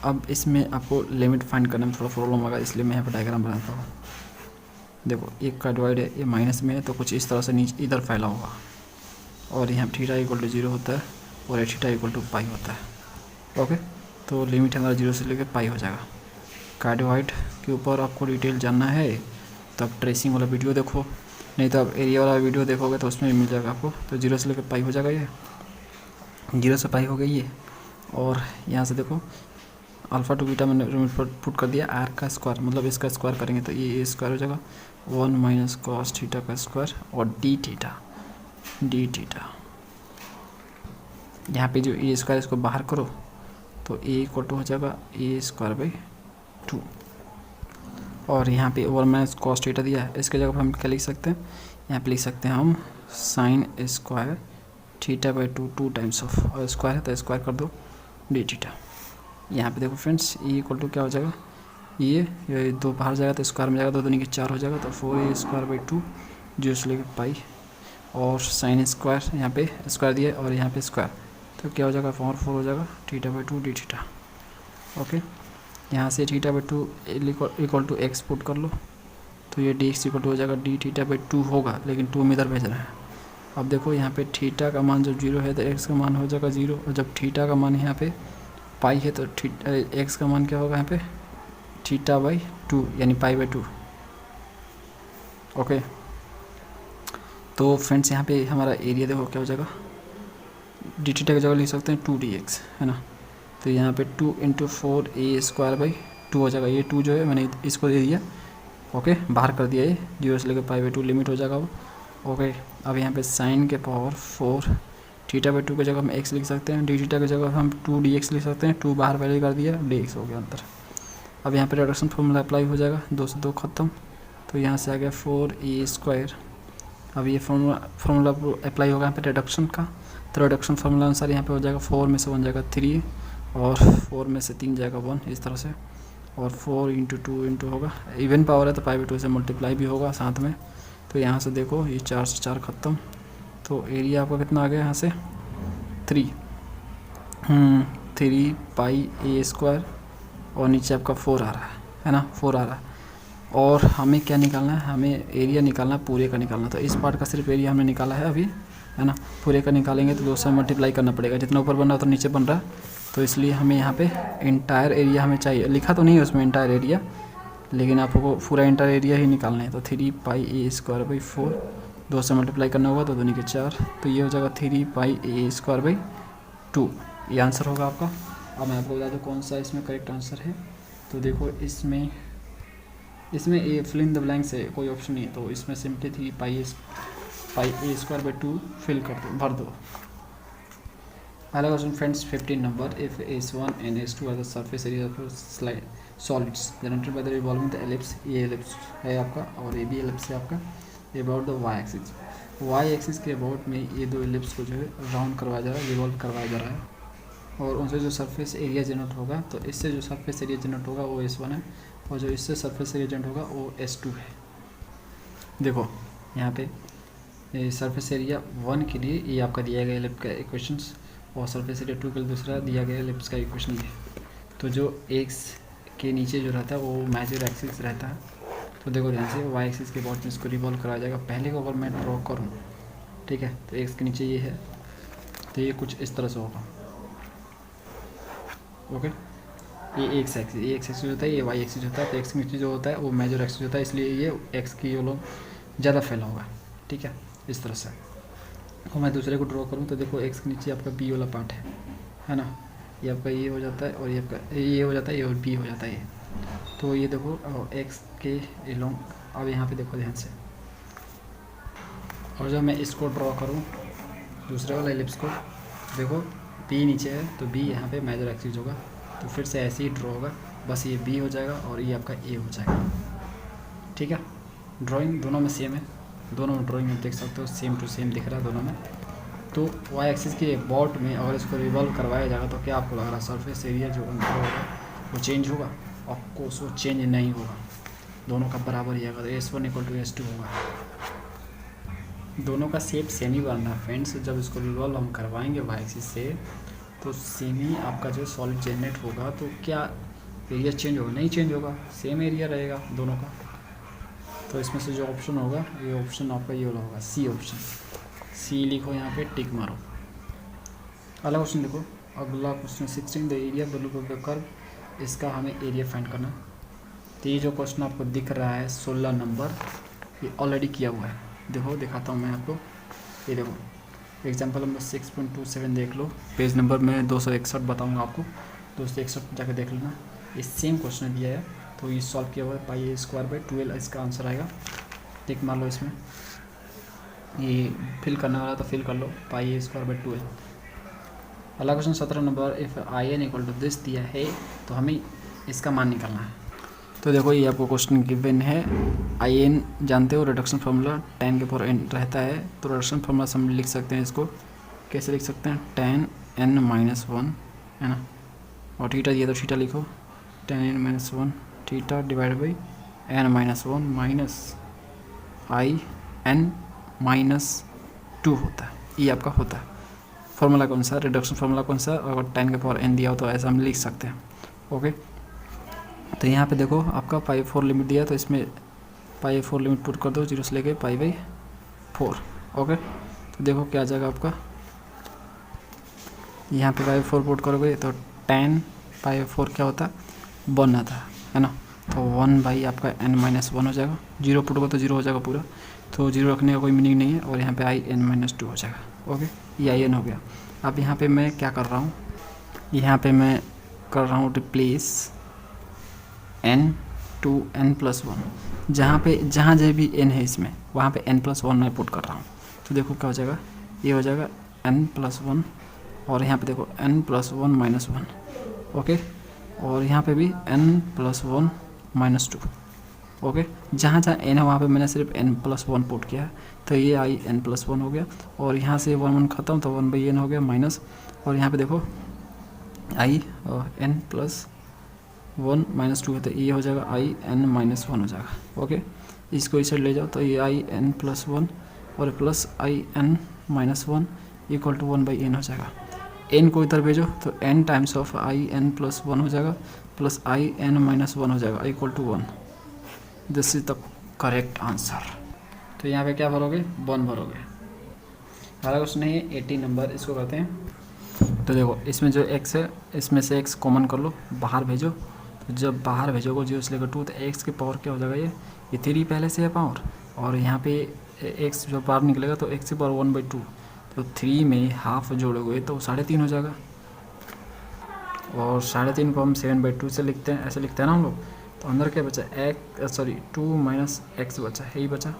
अब इसमें आपको लिमिट फाइंड करने में थोड़ा प्रॉब्लम होगा, इसलिए मैं यहाँ पर डायग्राम बनाता हूँ। देखो एक कार्डवाइड है, ये माइनस में है तो कुछ इस तरह से नीचे इधर फैला होगा, और यहाँ थीटा इक्वल टू 0 होता है और ये थीटा इक्वल टू पाई होता है। ओके, तो लिमिट हमारा 0 से लेकर पाई हो जाएगा। कार्डवाइड के ऊपर आपको डिटेल जानना है तो आप ट्रेसिंग वाला वीडियो देखो, नहीं तो आप एरिया वाला वीडियो देखोगे तो उसमें भी मिल जाएगा आपको। तो 0 से लेकर पाई हो जाएगा, ये 0 से पाई हो गई ये। और यहाँ से देखो अल्फा टू बीटा मैंने लिमिट पर पुट कर दिया, आर का स्क्वायर मतलब इसका स्क्वायर करेंगे तो ये स्क्वायर हो जाएगा 1 माइनस कॉस थीटा का स्क्वायर और डी थीटा। यहाँ पे जो ए स्क्वायर इसको बाहर करो तो ए इक्वल टू हो जाएगा ए स्क्वायर बाई 2, और यहाँ पे 1 माइनस कॉस थीटा दिया है, इसके जगह पर हम क्या लिख सकते हैं, यहाँ पे लिख सकते हैं हम sine square theta by 2 times of, और स्क्वायर है तो स्क्वायर कर दो डी थीटा। यहाँ पे देखो फ्रेंड्स ए इक्वल टू क्या हो जाएगा ये दो बाहर जाएगा तो स्क्वायर में जाएगा, 2 दूनी के 4 हो जाएगा, तो 4a² 2 0 से लेकर पाई, और साइन स्क्वायर यहाँ पे स्क्वायर दिया और यहाँ पे स्क्वायर, तो क्या हो जाएगा 4 हो जाएगा θ/2 d थीटा। ओके, यहाँ से θ/2 इक्वल टू एक्स पुट कर लो, तो ये dx इक्वल टू हो जाएगा dθ/2 होगा, लेकिन 2 में इधर भेज रहा है। अब देखो यहाँ पे थीटा का मान जब 0 है तो x का मान हो जाएगा 0, और जब थीटा का मान यहाँ पे पाई है तो x का मान क्या होगा यहाँ पे θ/2 यानी π/2। ओके, तो फ्रेंड्स यहाँ पे हमारा एरिया देखो क्या हो जाएगा, डी थीटा की जगह लिख सकते हैं 2dx, है ना। तो यहाँ पे 2 × 4a² 2 हो जाएगा, ये 2 जो है मैंने इसको दे दिया। ओके, बाहर कर दिया, ये 0 से लेकर π/2 लिमिट हो जाएगा वो। ओके, अब यहाँ पे साइन के पावर 4 θ/2 की जगह हम x लिख सकते हैं, डी थीटा की जगह हम 2dx लिख सकते हैं, 2 बाहर पहले कर दिया, dx हो गया अंतर। अब यहाँ पे रिडक्शन फॉर्मूला अप्लाई हो जाएगा, 2 से 2 ख़त्म, तो यहाँ से आ गया 4a²। अब ये फार्मूला अप्लाई होगा यहाँ पे रिडक्शन का, तो रिडक्शन फार्मूला अनुसार यहाँ पे हो जाएगा 4 में से 1 जाएगा 3, और 4 में से 3 जाएगा 1, इस तरह से, और 4 × 2 × होगा, इवन पावर है तो π/2 से मल्टीप्लाई भी होगा साथ में। तो यहाँ से देखो ये 4 से 4 ख़त्म, तो एरिया आपका कितना आ गया यहाँ से 3 πa², और नीचे आपका 4 आ रहा है ना, 4 आ रहा है। और हमें क्या निकालना है, हमें एरिया निकालना है, पूरे का निकालना। तो इस पार्ट का सिर्फ एरिया हमने निकाला है अभी, है ना। पूरे का निकालेंगे तो 2 से मल्टीप्लाई करना पड़ेगा, जितना ऊपर बन रहा है तो नीचे बन रहा है, तो इसलिए हमें यहाँ पे इंटायर एरिया हमें चाहिए। लिखा तो नहीं है उसमें इंटायर एरिया, लेकिन आपको पूरा इंटायर एरिया ही निकालना है। तो 3 πa²/4, 2 से मल्टीप्लाई करना होगा तो 2 दूनी के 4, तो ये हो जाएगा 3 πa²/2, ये आंसर होगा आपका। अब मैं आपको बता दूँ कौन सा इसमें करेक्ट आंसर है। तो देखो इसमें A fill in the blanks है, कोई ऑप्शन नहीं है, तो इसमें सिंपली 3 πa²/2 फिल कर दो, भर दो। अगला question friends 15 number, if S1 and S2 are the surface area of solids generated by the revolving the ellipse, ये एलिप्स है आपका और ये भी एलिप्स है आपका, about the Y axis. Y axis के अबाउट में ये 2 एलिप्स को जो है राउंड करवाया जा रहा है, रिवॉल्व करवाया जा रहा है, और उनसे जो सरफेस एरिया जनरेट होगा, तो इससे जो सरफेस एरिया जनरेट होगा वो S1 है, और जो इससे सरफेस एरिया जनरेट होगा वो S2 है। देखो यहाँ पे सरफेस एरिया 1 के लिए ये आपका दिया गया एलिप्स का इक्वेशंस, और सरफेस एरिया 2 के लिए दूसरा दिया गया एलिप्स का इक्वेशन है। तो जो x के नीचे जो रहता है वो मेजर एक्सिस रहता है। तो देखो ध्यान से वाई एक्सिस के अबाउट में इसको रिवॉल्व कराया जाएगा। पहले को अगर मैं ड्रॉ करूँ, ठीक है, तो x के नीचे ये है, तो ये कुछ इस तरह से होगा। ओके, ये एक्स एक्सिस होता है, ये वाई एक्सिस होता है, तो एक्स के नीचे जो होता है वो मेजर एक्सिस होता है, इसलिए ये एक्स की ये लोग ज़्यादा फैला होगा, ठीक है, इस तरह से। और मैं दूसरे को ड्रॉ करूँ तो देखो एक्स के नीचे आपका बी वाला पार्ट है ना, ये आपका ये हो जाता है, और ये आपका ये हो जाता है, ये और बी हो जाता है ये। तो ये देखो एक्स के एलोंग, अब यहाँ पे देखो ध्यान से, और जब मैं इसको ड्रॉ करूँ दूसरे वाला एलिप्स को, देखो बी नीचे है तो बी यहाँ पे मेजर एक्सिस होगा, तो फिर से ऐसे ही ड्रॉ होगा, बस ये बी हो जाएगा और ये आपका ए हो जाएगा, ठीक है। ड्राइंग दोनों में सेम है, दोनों ड्राइंग में देख सकते हो सेम टू सेम दिख रहा है दोनों में। तो वाई एक्सिस के अबाउट में अगर इसको रिवॉल्व करवाया जाएगा तो क्या आपको लग रहा है सरफेस एरिया जो अंदर होगा वो चेंज होगा? ऑफकोर्स वो चेंज नहीं होगा, दोनों का बराबर ही अगर S1 = S2 होगा, दोनों का शेप सेम ही बनना है फ्रेंड्स। जब इसको रिवॉल्व हम करवाएंगे वाई एक्सिस से तो सेम ही आपका जो सॉलिड जनरेट होगा, तो क्या एरिया चेंज होगा? नहीं चेंज होगा, सेम एरिया रहेगा दोनों का। तो इसमें से जो ऑप्शन होगा ये ऑप्शन आपका ये वाला होगा, सी ऑप्शन। सी लिखो यहाँ पे, टिक मारो। अगला क्वेश्चन देखो, अगला question 16 the area of the loop of the curve, इसका हमें एरिया फाइंड करना। तो ये जो क्वेश्चन आपको दिख रहा है 16 नंबर, ये ऑलरेडी किया हुआ है। देखो दिखाता हूँ मैं आपको, ये देखो एग्जाम्पल नंबर 6.27 देख लो, पेज नंबर मैं 261 बताऊँगा आपको, 261 जाके देख लेना। ये सेम क्वेश्चन दिया है, तो ये सॉल्व किया हुआ है, πa²/12 इसका आंसर आएगा। टिक मार लो इसमें, ये फिल करने वाला तो फिल कर लो, πa²/12। अगला question 17 number, if in = this दिया है तो हमें इसका मान निकालना है। तो देखो ये आपको क्वेश्चन गिवन है, in जानते हो रिडक्शन फार्मूला tan के ऊपर n रहता है, तो रिडक्शन फार्मूला से हम लिख सकते हैं इसको, कैसे लिख सकते हैं, tan n - 1 है ना, और थीटा दिया तो थीटा लिखो, tan n - 1 theta divide by n minus one minus I n minus two होता है, ये आपका होता है फॉर्मूला कौन सा, रिडक्शन फार्मूला कौन सा, अगर 10 के पावर n दिया हो तो ऐसा हम लिख सकते हैं। ओके, तो यहाँ पे देखो आपका पाई 4 लिमिट दिया, तो इसमें पाई 4 लिमिट पुट कर दो 0 से लेके पाई बाई 4। ओके, तो देखो क्या आ जाएगा आपका, यहाँ पे पाई 4 पुट करोगे तो 10 पाई 4 क्या होता है 1 आता है ना, तो 1 बाई आपका n माइनस 1 हो जाएगा, 0 पुट करो तो 0 हो जाएगा पूरा, तो 0 रखने का कोई मीनिंग नहीं है, और यहाँ पे आई n माइनस 2 हो जाएगा। ओके, ये आई n हो गया। अब यहाँ पे मैं क्या कर रहा हूँ, यहाँ पे मैं कर रहा हूँ replace n to n plus 1, जहाँ जो भी n है इसमें वहाँ पे n प्लस 1 मैं पुट कर रहा हूँ, तो देखो क्या हो जाएगा, ये हो जाएगा n प्लस 1, और यहाँ पे देखो n प्लस 1 माइनस 1। ओके, और यहाँ पे भी n प्लस 1 माइनस 2। ओके, जहाँ n है वहाँ पे मैंने सिर्फ n प्लस 1 पुट किया है, तो ये आई n प्लस 1 हो गया, और यहाँ से 1 1 खत्म, तो 1 बाई n हो गया माइनस, और यहाँ पे देखो आई n प्लस 1 माइनस 2 है, तो ये हो जाएगा आई n माइनस 1 हो जाएगा। ओके, इसको इस साइड ले जाओ, तो ये आई n प्लस 1 और plus I n minus 1 equal to 1 by n हो जाएगा। n को इधर भेजो तो n times of I n plus 1 हो जाएगा, प्लस आई n माइनस 1 हो जाएगा equal to 1। This is the correct answer. तो यहाँ पे क्या भरोगे, 1 भरोगे। हमारा क्वेश्चन है 80 नंबर, इसको करते हैं। तो देखो इसमें जो x है, इसमें से x कॉमन कर लो, बाहर भेजो, तो जब बाहर भेजोगे 0 से लेकर 2, तो x के पावर क्या हो जाएगा, ये 3 पहले से है पावर, और यहाँ पे x जब बाहर निकलेगा तो x की पावर 1/2, तो 3 में हाफ जोड़ोगे तो 3.5 हो जाएगा, और 3.5 को हम 7/2 से लिखते हैं, ऐसे लिखते हैं ना हम लोग। तो अंदर क्या बचा, 2 माइनस एक्स बचा, यही बचा,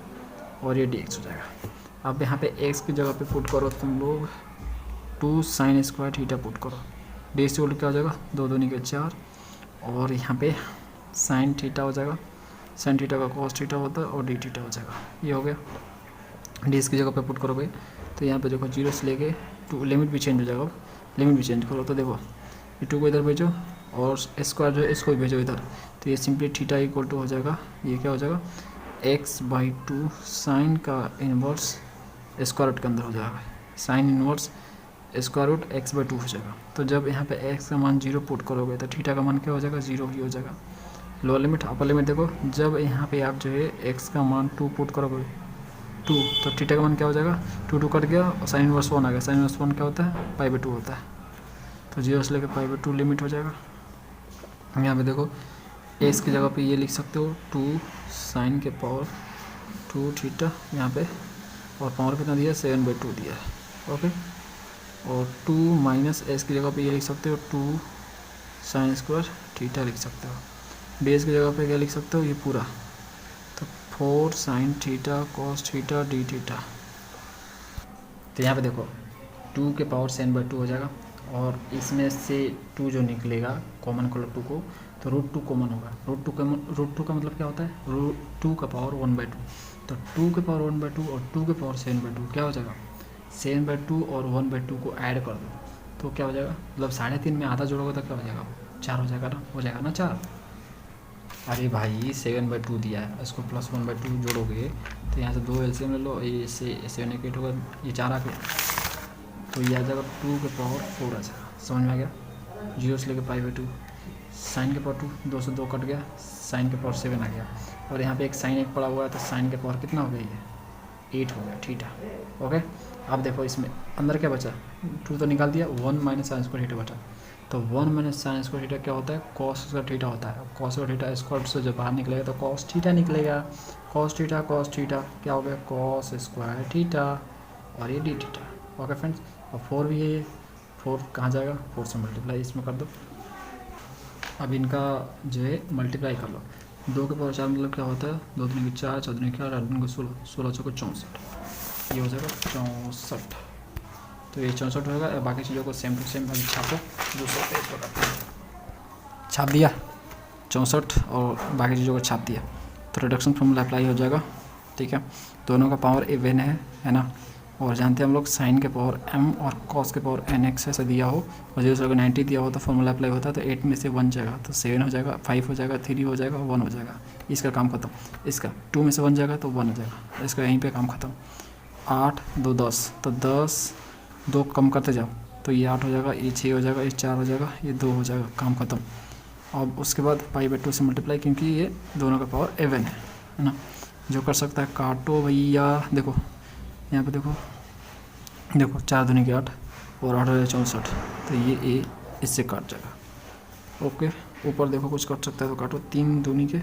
और ये dx हो जाएगा। अब यहाँ पे x की जगह पे पुट करो तुम लोग 2 साइन स्क्वायर थीटा पुट करो, डी से उल्ट क्या हो जाएगा, 2 दूनी के 4, और यहाँ पे साइन थीटा हो जाएगा, साइन थीटा का कॉस थीटा होता है, और डी थीटा हो जाएगा, ये हो गया। डी की जगह पे पुट करोगे तो यहाँ पे देखो 0 से लेके 2, लिमिट भी चेंज हो जाएगा, लिमिट भी चेंज करो, तो देखो ये 2 को इधर भेजो, और स्क्वायर जो है इसको भी भेजो इधर, तो ये सिंपली थीटा इक्वल टू हो जाएगा, ये क्या हो जाएगा x/2 साइन का इन्वर्स स्क्वायर रूट के अंदर हो जाएगा, sign inverse square root x/2 हो जाएगा। तो जब यहाँ पे x का मान 0 पुट करोगे तो थीटा का मान क्या हो जाएगा, 0 ही हो जाएगा। लोअर लिमिट अपर लिमिट देखो, जब यहाँ पे आप जो है x का मान 2 पुट करोगे 2, तो थीटा का मान क्या हो जाएगा, 2 कट गया, और साइन इन्वर्स 1 आ गया, साइन इन्वर्स 1 क्या होता है, पाई/2 होता है, तो 0 से लेकर पाई/2 लिमिट हो जाएगा। यहाँ पे देखो एक्स की जगह पे ये लिख सकते हो 2 साइन के पावर 2 थीटा यहाँ पे, और पावर कितना दिया, 7/2 दिया है। ओके, और 2 माइनस एस की जगह पे ये लिख सकते हो 2 साइन स्क्वायर थीटा लिख सकते हो। बेस की जगह पे क्या लिख सकते हो, ये पूरा, तो 4 sine theta cos theta D theta. तो यहाँ पे देखो 2 के पावर 7/2 हो जाएगा, और इसमें से 2 जो निकलेगा कॉमन कर लो 2 को, तो √2 कॉमन होगा। √2 का मतलब क्या होता है, √2 का पावर 1/2, तो 2 के पावर 1/2 और 2 के पावर 7/2 क्या हो जाएगा, 7/2 और 1/2 को ऐड कर दो तो क्या हो जाएगा, मतलब 3.5 में आधा जोड़ोगे तो क्या हो जाएगा, 4 हो जाएगा ना, हो जाएगा ना 4। अरे भाई 7/2 दिया है, इसको प्लस 1/2 जोड़ोगे तो यहाँ से 2 एलसीएम ले लो, ये से 7 8 होगा, ये 4 आ गया, तो ये आ जाएगा 2 के पावर 4 आ जाएगा। समझ में आ गया, 0 से लेकर पाई/2, साइन के पावर 2, 2 से 2 कट गया, साइन के पावर 7 आ गया, और यहाँ पे एक साइन 1 पड़ा हुआ है, तो साइन के पावर कितना हो गया, ये 8 हो गया थीटा। ओके, अब देखो इसमें अंदर क्या बचा, 2 तो निकाल दिया, 1 माइनस साइन स्क्वायर थीटा बचा, तो 1 माइनस साइन स्क्वायर थीटा क्या होता है, कॉस स्क्वायर थीटा होता है। कॉस स्क्वायर थीटा स्क्वायर से जब बाहर निकलेगा तो कॉस थीटा निकलेगा, कॉस थीटा क्या हो गया, कॉस स्क्वायर थीटा, और ये डी थीटा। ओके फ्रेंड्स, और 4 भी है, ये 4 कहाँ जाएगा, 4 से मल्टीप्लाई इसमें कर दो। अब इनका जो है मल्टीप्लाई कर लो, 2 के पावर 4 मतलब क्या होता है, 2 दूनी के 4, 4 दूनी के 8, 8 दूनी के 16, 16 चौको 64, ये हो जाएगा 64। तो ये 64 होगा। बाकी चीज़ों को सेम टू सेम अभी छापो, दूसरे पेज पर करते हैं। छाप दिया 64 और बाकी चीज़ों को छाप दिया, तो रिडक्शन फॉर्मूला अप्लाई हो जाएगा। ठीक है, दोनों का पावर इवन है ना, और जानते हैं हम लोग साइन के पावर m और कॉस के पावर nx ऐसा दिया हो और 0 से अगर 90 दिया हो तो फॉर्मूला अप्लाई होता है, तो 8 में से 1 जाएगा तो 7 हो जाएगा, 5 हो जाएगा, 3 हो जाएगा, 1 हो जाएगा, इसका काम खत्म। इसका 2 में से 1 जाएगा तो 1 हो जाएगा, इसका यहीं पे काम खत्म। 8 2 10, तो 10 2 कम करते जाओ तो ये 8 हो जाएगा, ये 6 हो जाएगा, ये 4 हो जाएगा, ये 2 हो जाएगा, काम खत्म। अब उसके बाद π/2 से मल्टीप्लाई, क्योंकि ये दोनों का पावर इवन है ना। जो कर सकता है काटो भैया, देखो यहाँ पे देखो 4 दूनी के 8 और 8 हो जाए 64, तो ये ए इससे काट जाएगा। ओके, ऊपर देखो कुछ कट सकता है तो काटो, 3 दूनी के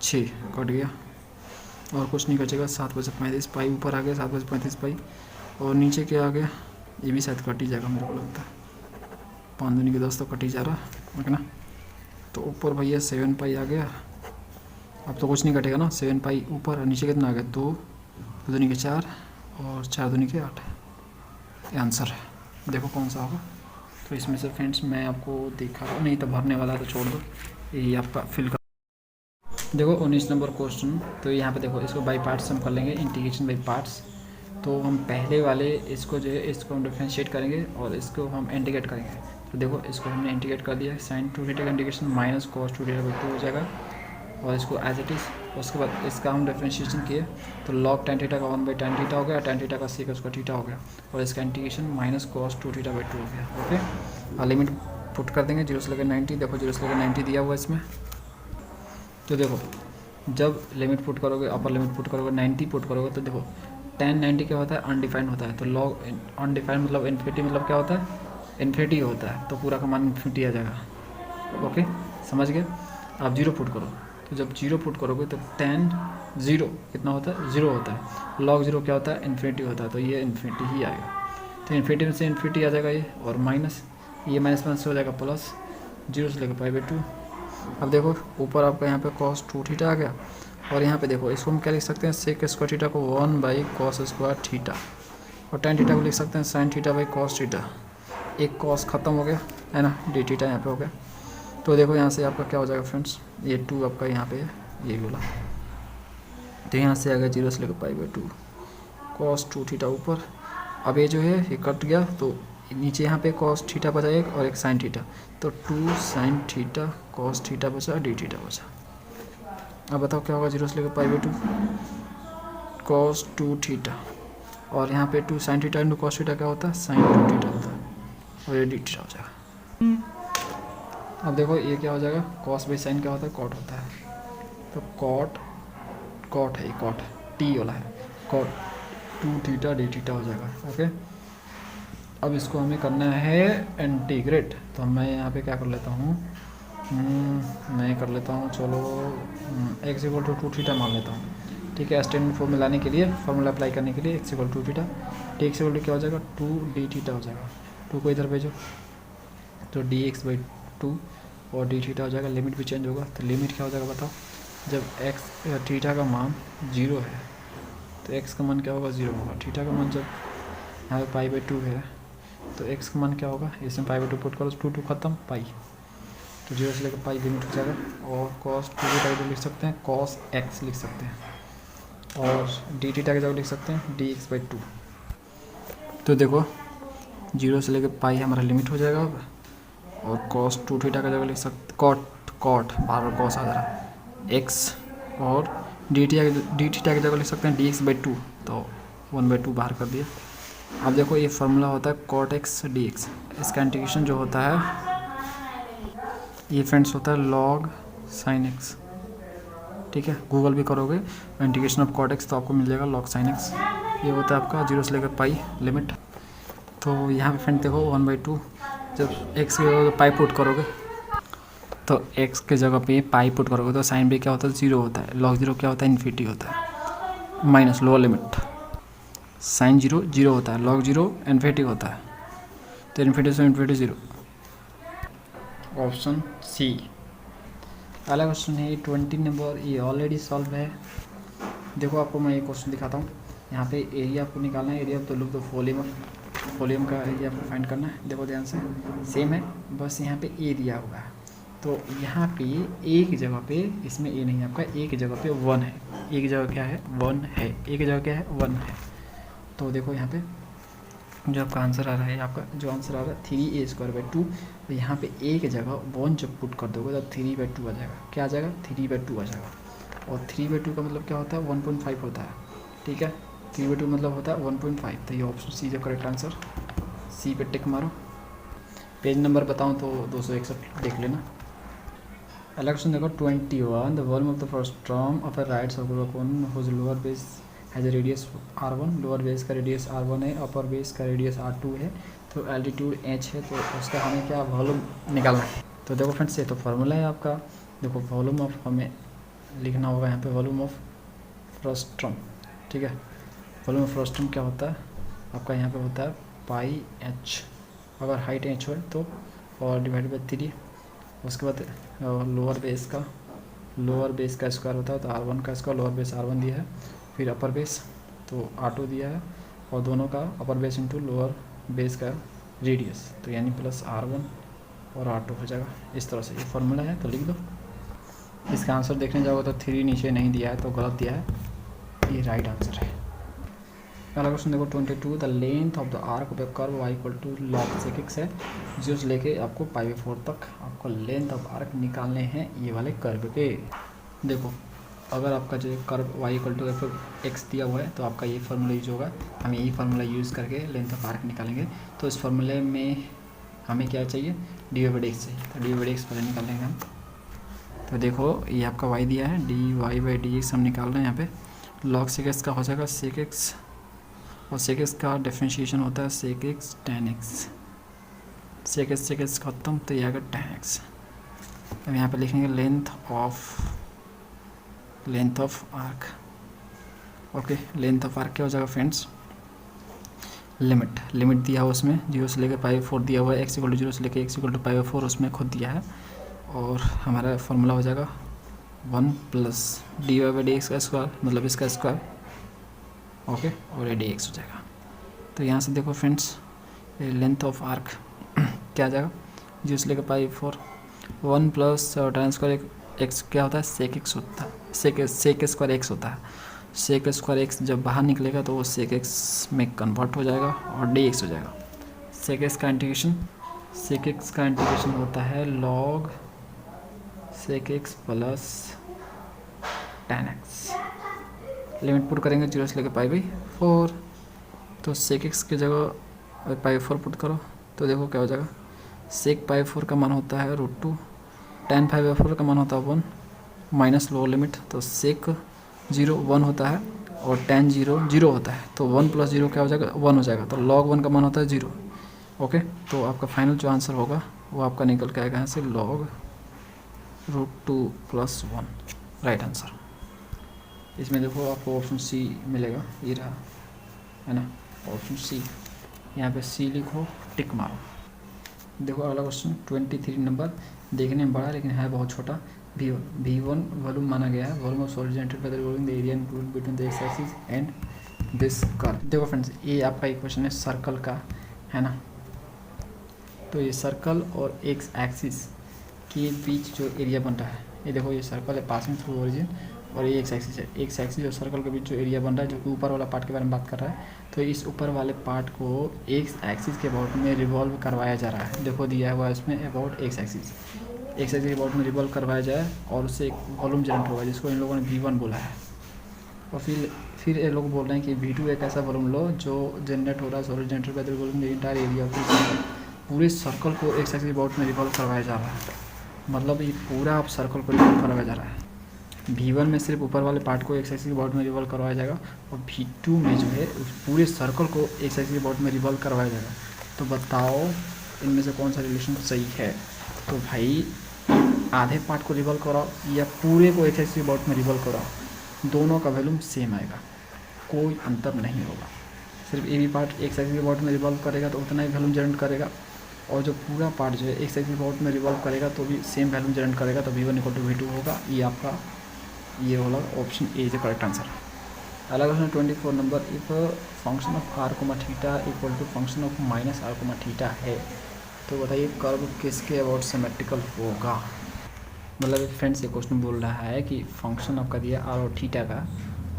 6 कट गया और कुछ नहीं कटेगा। 7 बजे 35 पाई ऊपर आ गया, 7 बजे 35 पाई, और नीचे क्या आ गया, ये भी शायद कट ही जाएगा मेरे को लगता है, 5 दूनी के 10 तो कट ही जा रहा है ना। तो ऊपर भैया 7 पाई आ गया, अब तो कुछ नहीं कटेगा ना, 7 पाई ऊपर और नीचे कितना आ गया 2 दूनी के 4 और 4 दूनी के 8, ये आंसर है। देखो कौन सा होगा। तो इसमें से फ्रेंड्स मैं आपको दिखा रहा हूँ, नहीं तो भरने वाला तो छोड़ दो, ये आपका फिल कर। देखो 19 नंबर क्वेश्चन, तो यहाँ पे देखो इसको बाई पार्ट्स हम कर लेंगे, इंटीग्रेशन बाई पार्ट्स। तो हम पहले वाले इसको जो है इसको हम डिफरेंशिएट करेंगे और इसको हम इंटीग्रेट करेंगे। तो देखो इसको हमने इंटीग्रेट कर दिया, साइन 2θ का इंटीग्रेशन माइनस कॉस 2θ/2 हो जाएगा और इसको एज इट इज़। उसके बाद इसका हम डिफरेंशिएशन किए तो log tan θ का 1/tan θ हो गया, tan θ का sec उसका थीटा हो गया और इसका इंटीग्रेशन माइनस कॉस 2θ/2 हो गया। ओके, और लिमिट पुट कर देंगे 0 से लेकर 90। देखो 0 से लेकर 90 दिया हुआ इसमें, तो देखो जब लिमिट पुट करोगे, अपर लिमिट पुट करोगे, 90 पुट करोगे, तो देखो tan 90 क्या होता है, अनडिफाइंड होता है। तो log अनडिफाइंड मतलब इन्फिनिटी, मतलब क्या होता है, इन्फिनिटी होता है, तो पूरा का मान इन्फिनिटी आ जाएगा। ओके, समझ गए। आप 0 पुट करो, तो जब 0 पुट करोगे तो tan 0 कितना होता है, 0 होता है। log 0 क्या होता है, इन्फिनिटी होता है, तो ये इन्फिनिटी ही आएगा। तो इन्फिनिटी में से इन्फिनिटी आ जाएगा ये, और माइनस ये माइनस हो जाएगा प्लस, 0 से लेकर π/2। अब देखो ऊपर आपका यहाँ पे cos 2θ आ गया, और यहाँ पे देखो इसको हम क्या लिख सकते हैं, sec स्क्वायर थीटा को 1/cos स्क्वायर थीटा, और tan थीटा को लिख सकते हैं sin θ/cos थीटा। एक cos ख़त्म हो गया है ना, dθ यहाँ पे हो गया। तो देखो यहाँ से आपका क्या हो जाएगा फ्रेंड्स, ये 2 आपका यहाँ पे है, ये बोला, तो यहाँ से आ गया 0 से लेकर π/2 cos 2θ ऊपर। अब ये जो है ये कट गया, तो नीचे यहाँ पे cos थीटा बचा एक और एक sin थीटा, तो 2 sin θ cos थीटा बचा, dθ बचा। अब बताओ क्या होगा, 0 से लेकर π/2 cos 2θ, और यहाँ पे 2 sin θ इंटू cos थीटा क्या होता है, sin 2θ होता है, और ये dθ हो जाएगा। अब देखो ये क्या हो जाएगा, cos बाई साइन क्या होता है, cot होता है, तो cot है, cot t वाला है, cot 2θ dθ हो जाएगा। ओके, अब इसको हमें करना है इंटीग्रेट, तो मैं यहाँ पे क्या कर लेता हूँ, मैं कर लेता हूँ, चलो x = 2θ मान लेता हूँ। ठीक है, स्टैंडर्ड फॉर्म में लाने के लिए, फॉर्मूला अप्लाई करने के लिए x = 2θ, dx क्या हो जाएगा, 2dθ हो जाएगा। 2 को इधर भेजो तो dx/2 और dθ हो जाएगा। लिमिट भी चेंज होगा, तो लिमिट क्या हो जाएगा बताओ, जब x थीटा का मान 0 है तो x का मान क्या होगा, 0 होगा। थीटा का मान जब यहाँ पे π/2 है तो x का मान क्या होगा, इसमें π/2 पुट करो, 2 खत्म, पाई, तो 0 से लेकर पाई लिमिट हो जाएगा। और cos 2θ लिख सकते हैं, cos x लिख सकते हैं, और dθ की जगह लिख सकते हैं dx/2। तो देखो 0 से लेकर पाई हमारा लिमिट हो जाएगा अब, और cos 2θ का जगह लिख सकते, cot बार बार cos आ जा रहा x, और dθ की जगह लिख सकते हैं dx/2, तो 1/2 बाहर कर दिया। अब देखो ये फार्मूला होता है cot x dx, इसका इंटीग्रेशन जो होता है ये फ्रेंड्स होता है log sin x। ठीक है, गूगल भी करोगे इंटीग्रेशन ऑफ cot x तो आपको मिल जाएगा log sin x। ये होता है आपका 0 से लेकर पाई लिमिट। तो यहाँ पे फ्रेंड देखो 1/2, जब x की जगह पाई पुट करोगे तो x के जगह पे पाई पुट करोगे तो साइन भी क्या होता है, 0 होता है। log 0 क्या होता है, इन्फिनिटी होता है, माइनस लोअर लिमिट, साइन 0 होता है, log 0 इन्फिनिटी होता है, तो इन्फिनिटी से इन्फिनिटी 0। ऑप्शन सी अगला क्वेश्चन है 20 नंबर, ये ऑलरेडी सॉल्व है। देखो आपको मैं ये क्वेश्चन दिखाता हूँ। यहाँ पे एरिया आपको निकालना है, area of the loop, volume का एरिया आपको फाइंड करना है। देखो ध्यान से, सेम है, बस यहाँ पे ए दिया हुआ है। तो यहाँ पे ए की जगह पे, इसमें ए नहीं है आपका, ए की जगह पे 1 है, ए की जगह क्या है 1 है, ए की जगह क्या है 1 है। तो देखो यहाँ पे जो आपका आंसर आ रहा है, आपका जो आंसर आ रहा है 3a² 2, यहाँ पे ए की जगह 1 जब पुट कर दोगे तो 3/2 आ जाएगा। क्या आ जाएगा? 3/2 आ जाएगा। और 3/2 का मतलब क्या होता है? 1.5 होता है। ठीक है, 3/2 मतलब होता है 1.5। तो ये ऑप्शन सी जो करेक्ट आंसर, सी पे टिक मारो। पेज नंबर बताऊँ तो 261 देख लेना। अगला क्वेश्चन देखो 21, the volume of the first term of a right circular cone whose lower base has radius r1, lower base का रेडियस r1 है, अपर बेस का रेडियस r2 है, तो एल्टीट्यूड h है, तो उसका हमें क्या वॉल्यूम निकालना है। तो देखो फ्रेंड्स, ये तो फार्मूला है आपका। देखो वॉल्यूम ऑफ हमें लिखना होगा यहाँ पे, वॉल्यूम ऑफ फर्स्ट टर्म। ठीक है, वॉल्यूम ऑफ फर्स्ट टर्म क्या होता है आपका? यहाँ पे होता है पाई h, अगर हाइट h हो तो, और डिवाइड बाई 3। उसके बाद लोअर बेस का स्क्वायर होता है, तो r1 का स्क्वायर, लोअर बेस r1 दिया है, फिर अपर बेस तो r2 दिया है, और दोनों का अपर बेस इंटू लोअर बेस का रेडियस, तो यानी प्लस r1 और r2 हो जाएगा। इस तरह से ये फार्मूला है, तो लिख दो। इसका आंसर देखने जाओगे तो 3 नीचे नहीं दिया है, तो गलत दिया है, ये राइट आंसर है। अगला क्वेश्चन देखो 22, the length of the arc of the curve y equal to log sec है। 0 से लेके आपको π/4 तक आपको लेंथ ऑफ आर्क निकालने हैं ये वाले कर्व के। देखो अगर आपका जो curve y equal to x दिया हुआ है, तो आपका ये फार्मूला यूज होगा। हम यही फार्मूला यूज़ करके लेंथ ऑफ आर्क निकालेंगे। तो इस फार्मूले में हमें क्या चाहिए? dy/dx चाहिए, तो dy/dx पहले निकालेंगे हम। तो देखो ये आपका y दिया है, dy/dx हम निकाल रहे हैं यहाँ पे। log sec का हो जाएगा sec x, और sec x का डिफ्रेंशिएशन होता है sec x tan x। sec x खत्म, तो ये आएगा tan x। अब यहाँ पे लिखेंगे length of arc. Okay, length of arc क्या हो जाएगा फ्रेंड्स? लिमिट दिया हुआ उसमें 0 से लेकर π/4 दिया हुआ है, x = 0 से लेकर x = π/4 उसमें खुद दिया है, और हमारा फार्मूला हो जाएगा 1 + dy/dx का स्क्वायर, मतलब इसका स्क्वायर। ओके, और ये dx हो जाएगा। तो यहाँ से देखो फ्रेंड्स, लेंथ ऑफ आर्क क्या आ जाएगा? 0 से लेकर π/4, 1 + tan स्क्वायर x क्या होता है? sec x होता है, sec स्क्वायर x होता है। sec स्क्वायर x जब बाहर निकलेगा तो वो sec x में कन्वर्ट हो जाएगा और dx हो जाएगा। sec x का इंटीग्रेशन होता है log sec x plus tan x। Limit put करेंगे 0 से लेकर π/4, तो sec x की जगह π/4 पुट करो, तो देखो क्या हो जाएगा? sec π/4 का मान होता है √2, tan π/4 का मान होता है 1 माइनस लोअर लिमिट, तो sec 0 1 होता है, और tan 0 0 होता है, तो 1 + 0 क्या हो जाएगा? 1 हो जाएगा, तो log 1 का मान होता है 0। ओके, तो आपका फाइनल जो आंसर होगा वो आपका निकल के आएगा यहाँ से log √2 + 1, राइट आंसर। इसमें देखो आपको ऑप्शन सी मिलेगा, ये रहा है ना ऑप्शन सी। यहाँ पे सी लिखो, टिक मारो। देखो अगला क्वेश्चन 23 नंबर, देखने में बड़ा लेकिन है बहुत छोटा। V1 वॉल्यूम माना गया है, volume of solid generated by the revolving the area included between the x axis and this curve. देखो फ्रेंड्स, ये आपका एक क्वेश्चन है सर्कल का, है ना। तो ये सर्कल और एक्स एक्सिस के बीच जो एरिया बन रहा है, ये देखो ये सर्कल है पासिंग थ्रू ओरिजिन, और ये एक्स एक्सिस है। एक्स एक्सिस और सर्कल के बीच जो एरिया बन रहा है, जो कि ऊपर वाला पार्ट के बारे में बात कर रहा है, तो इस ऊपर वाले पार्ट को एक्स एक्सिस के अबाउट में रिवॉल्व करवाया जा रहा है। देखो दिया हुआ है इसमें अबाउट एक्स एक्सिस के अबाउट में रिवॉल्व करवाया जाए, और उससे एक वॉल्यूम जनरेट होगा जिसको इन लोगों ने V1 बोला है। और फिर ये लोग बोल रहे हैं कि V2 एक ऐसा वॉल्यूम लो जो जनरेट हो रहा है solid generated by the revolving the entire area of the पूरे सर्कल को एक्स एक्सिस के अबाउट में रिवॉल्व करवाया जा रहा है। मतलब ये पूरा आप सर्कल को रिवॉल्व करवाया जा रहा है। V1 में सिर्फ ऊपर वाले पार्ट को एक्स एक्सिस के अबाउट में रिवॉल्व करवाया जाएगा, और V2 में जो है उस पूरे सर्कल को एक्स एक्सिस के अबाउट में रिवॉल्व करवाया जाएगा। तो बताओ इनमें से कौन सा रिलेशन सही है? तो भाई आधे पार्ट को रिवॉल्व कराओ या पूरे को एक्स एक्सिस के अबाउट में रिवॉल्व कराओ, दोनों का वैल्यूम सेम आएगा, कोई अंतर नहीं होगा। सिर्फ ए भी पार्ट एक्स एक्सिस के अबाउट में रिवॉल्व करेगा तो उतना ही वैल्यूम जनरेट करेगा, और जो पूरा पार्ट जो है एक्स एक्सिस के अबाउट में रिवॉल्व करेगा तो भी सेम वैल्यूम जनरेट करेगा, तो V1 = V2 होगा। ये आपका ये वाला option A is the correct answer. अगला question 24 number, if function of r, theta equal to function of -r, theta है, तो बताइए कर्व किसके अबाउट सिमेट्रिकल होगा? मतलब फ्रेंड्स ये क्वेश्चन बोल रहा है कि फंक्शन आपका दिया r और थीटा का,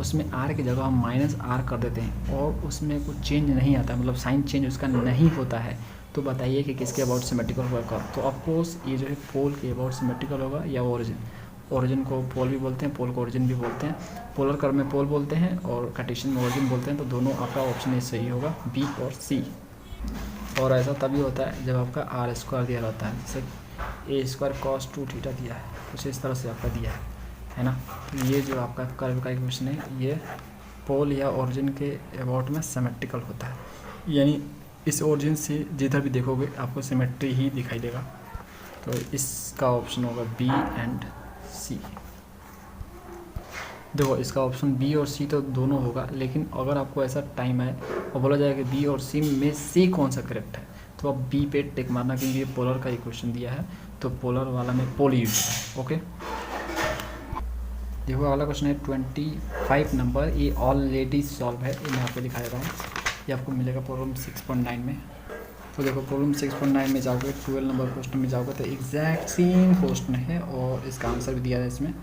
उसमें आर की जगह हम माइनस आर कर देते हैं और उसमें कुछ चेंज नहीं आता, मतलब साइन चेंज उसका नहीं होता है, तो बताइए कि किसके अबाउट सिमेट्रिकल होगा। तो ऑफकोर्स ये जो है पोल के अबाउट सिमेट्रिकल होगा या ओरिजिन। ओरिजिन को पोल भी बोलते हैं, पोल को ओरिजिन भी बोलते हैं। पोलर कर्व में पोल बोलते हैं और कार्टेशियन में ओरिजिन बोलते हैं। तो दोनों आपका ऑप्शन सही होगा, बी और सी। और ऐसा तभी होता है जब आपका आर स्क्वायर दिया रहता है, जैसे ए स्क्वायर कॉस 2 थीटा दिया है, कुछ इस तरह से आपका दिया है ना। तो ये जो आपका कर्व का इक्वेशन है ये पोल या ओरिजिन के अबाउट में सिमेट्रिकल होता है, यानी इस ओरिजिन से जिधर भी देखोगे आपको सिमेट्री ही दिखाई देगा। तो इसका ऑप्शन होगा बी एंड सी। देखो इसका ऑप्शन बी और सी तो दोनों होगा, लेकिन अगर आपको ऐसा टाइम है और बोला जाए कि बी और सी में सी कौन सा करेक्ट है, तो आप बी पे टिक मारना, क्योंकि ये पोलर का इक्वेशन दिया है, तो पोलर वाला में पोल यूज है। ओके, देखो अगला क्वेश्चन है 25 नंबर, ये ऑलरेडी सॉल्व है, ये मैं आपको दिखा देता हूँ। ये आपको मिलेगा प्रॉब्लम 6.9 में। तो देखो प्रॉब्लम 6.9 में जाओगे, 12 नंबर क्वेश्चन में जाओगे तो एग्जैक्ट सेम क्वेश्चन है और इसका आंसर भी दिया है इसमें।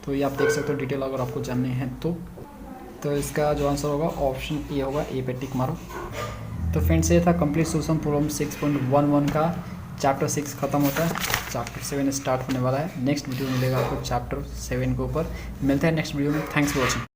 तो ये आप देख सकते हो डिटेल अगर आपको जानने हैं तो इसका जो आंसर होगा ऑप्शन ए होगा, ए पे टिक मारो। तो फ्रेंड्स ये था कंप्लीट सोल्यूशन प्रॉब्लम 6.11 का। चैप्टर 6 खत्म होता है, चैप्टर 7 स्टार्ट होने वाला है। नेक्स्ट वीडियो मिलेगा आपको चैप्टर 7 के ऊपर। मिलते हैं नेक्स्ट वीडियो में। Thanks for watching.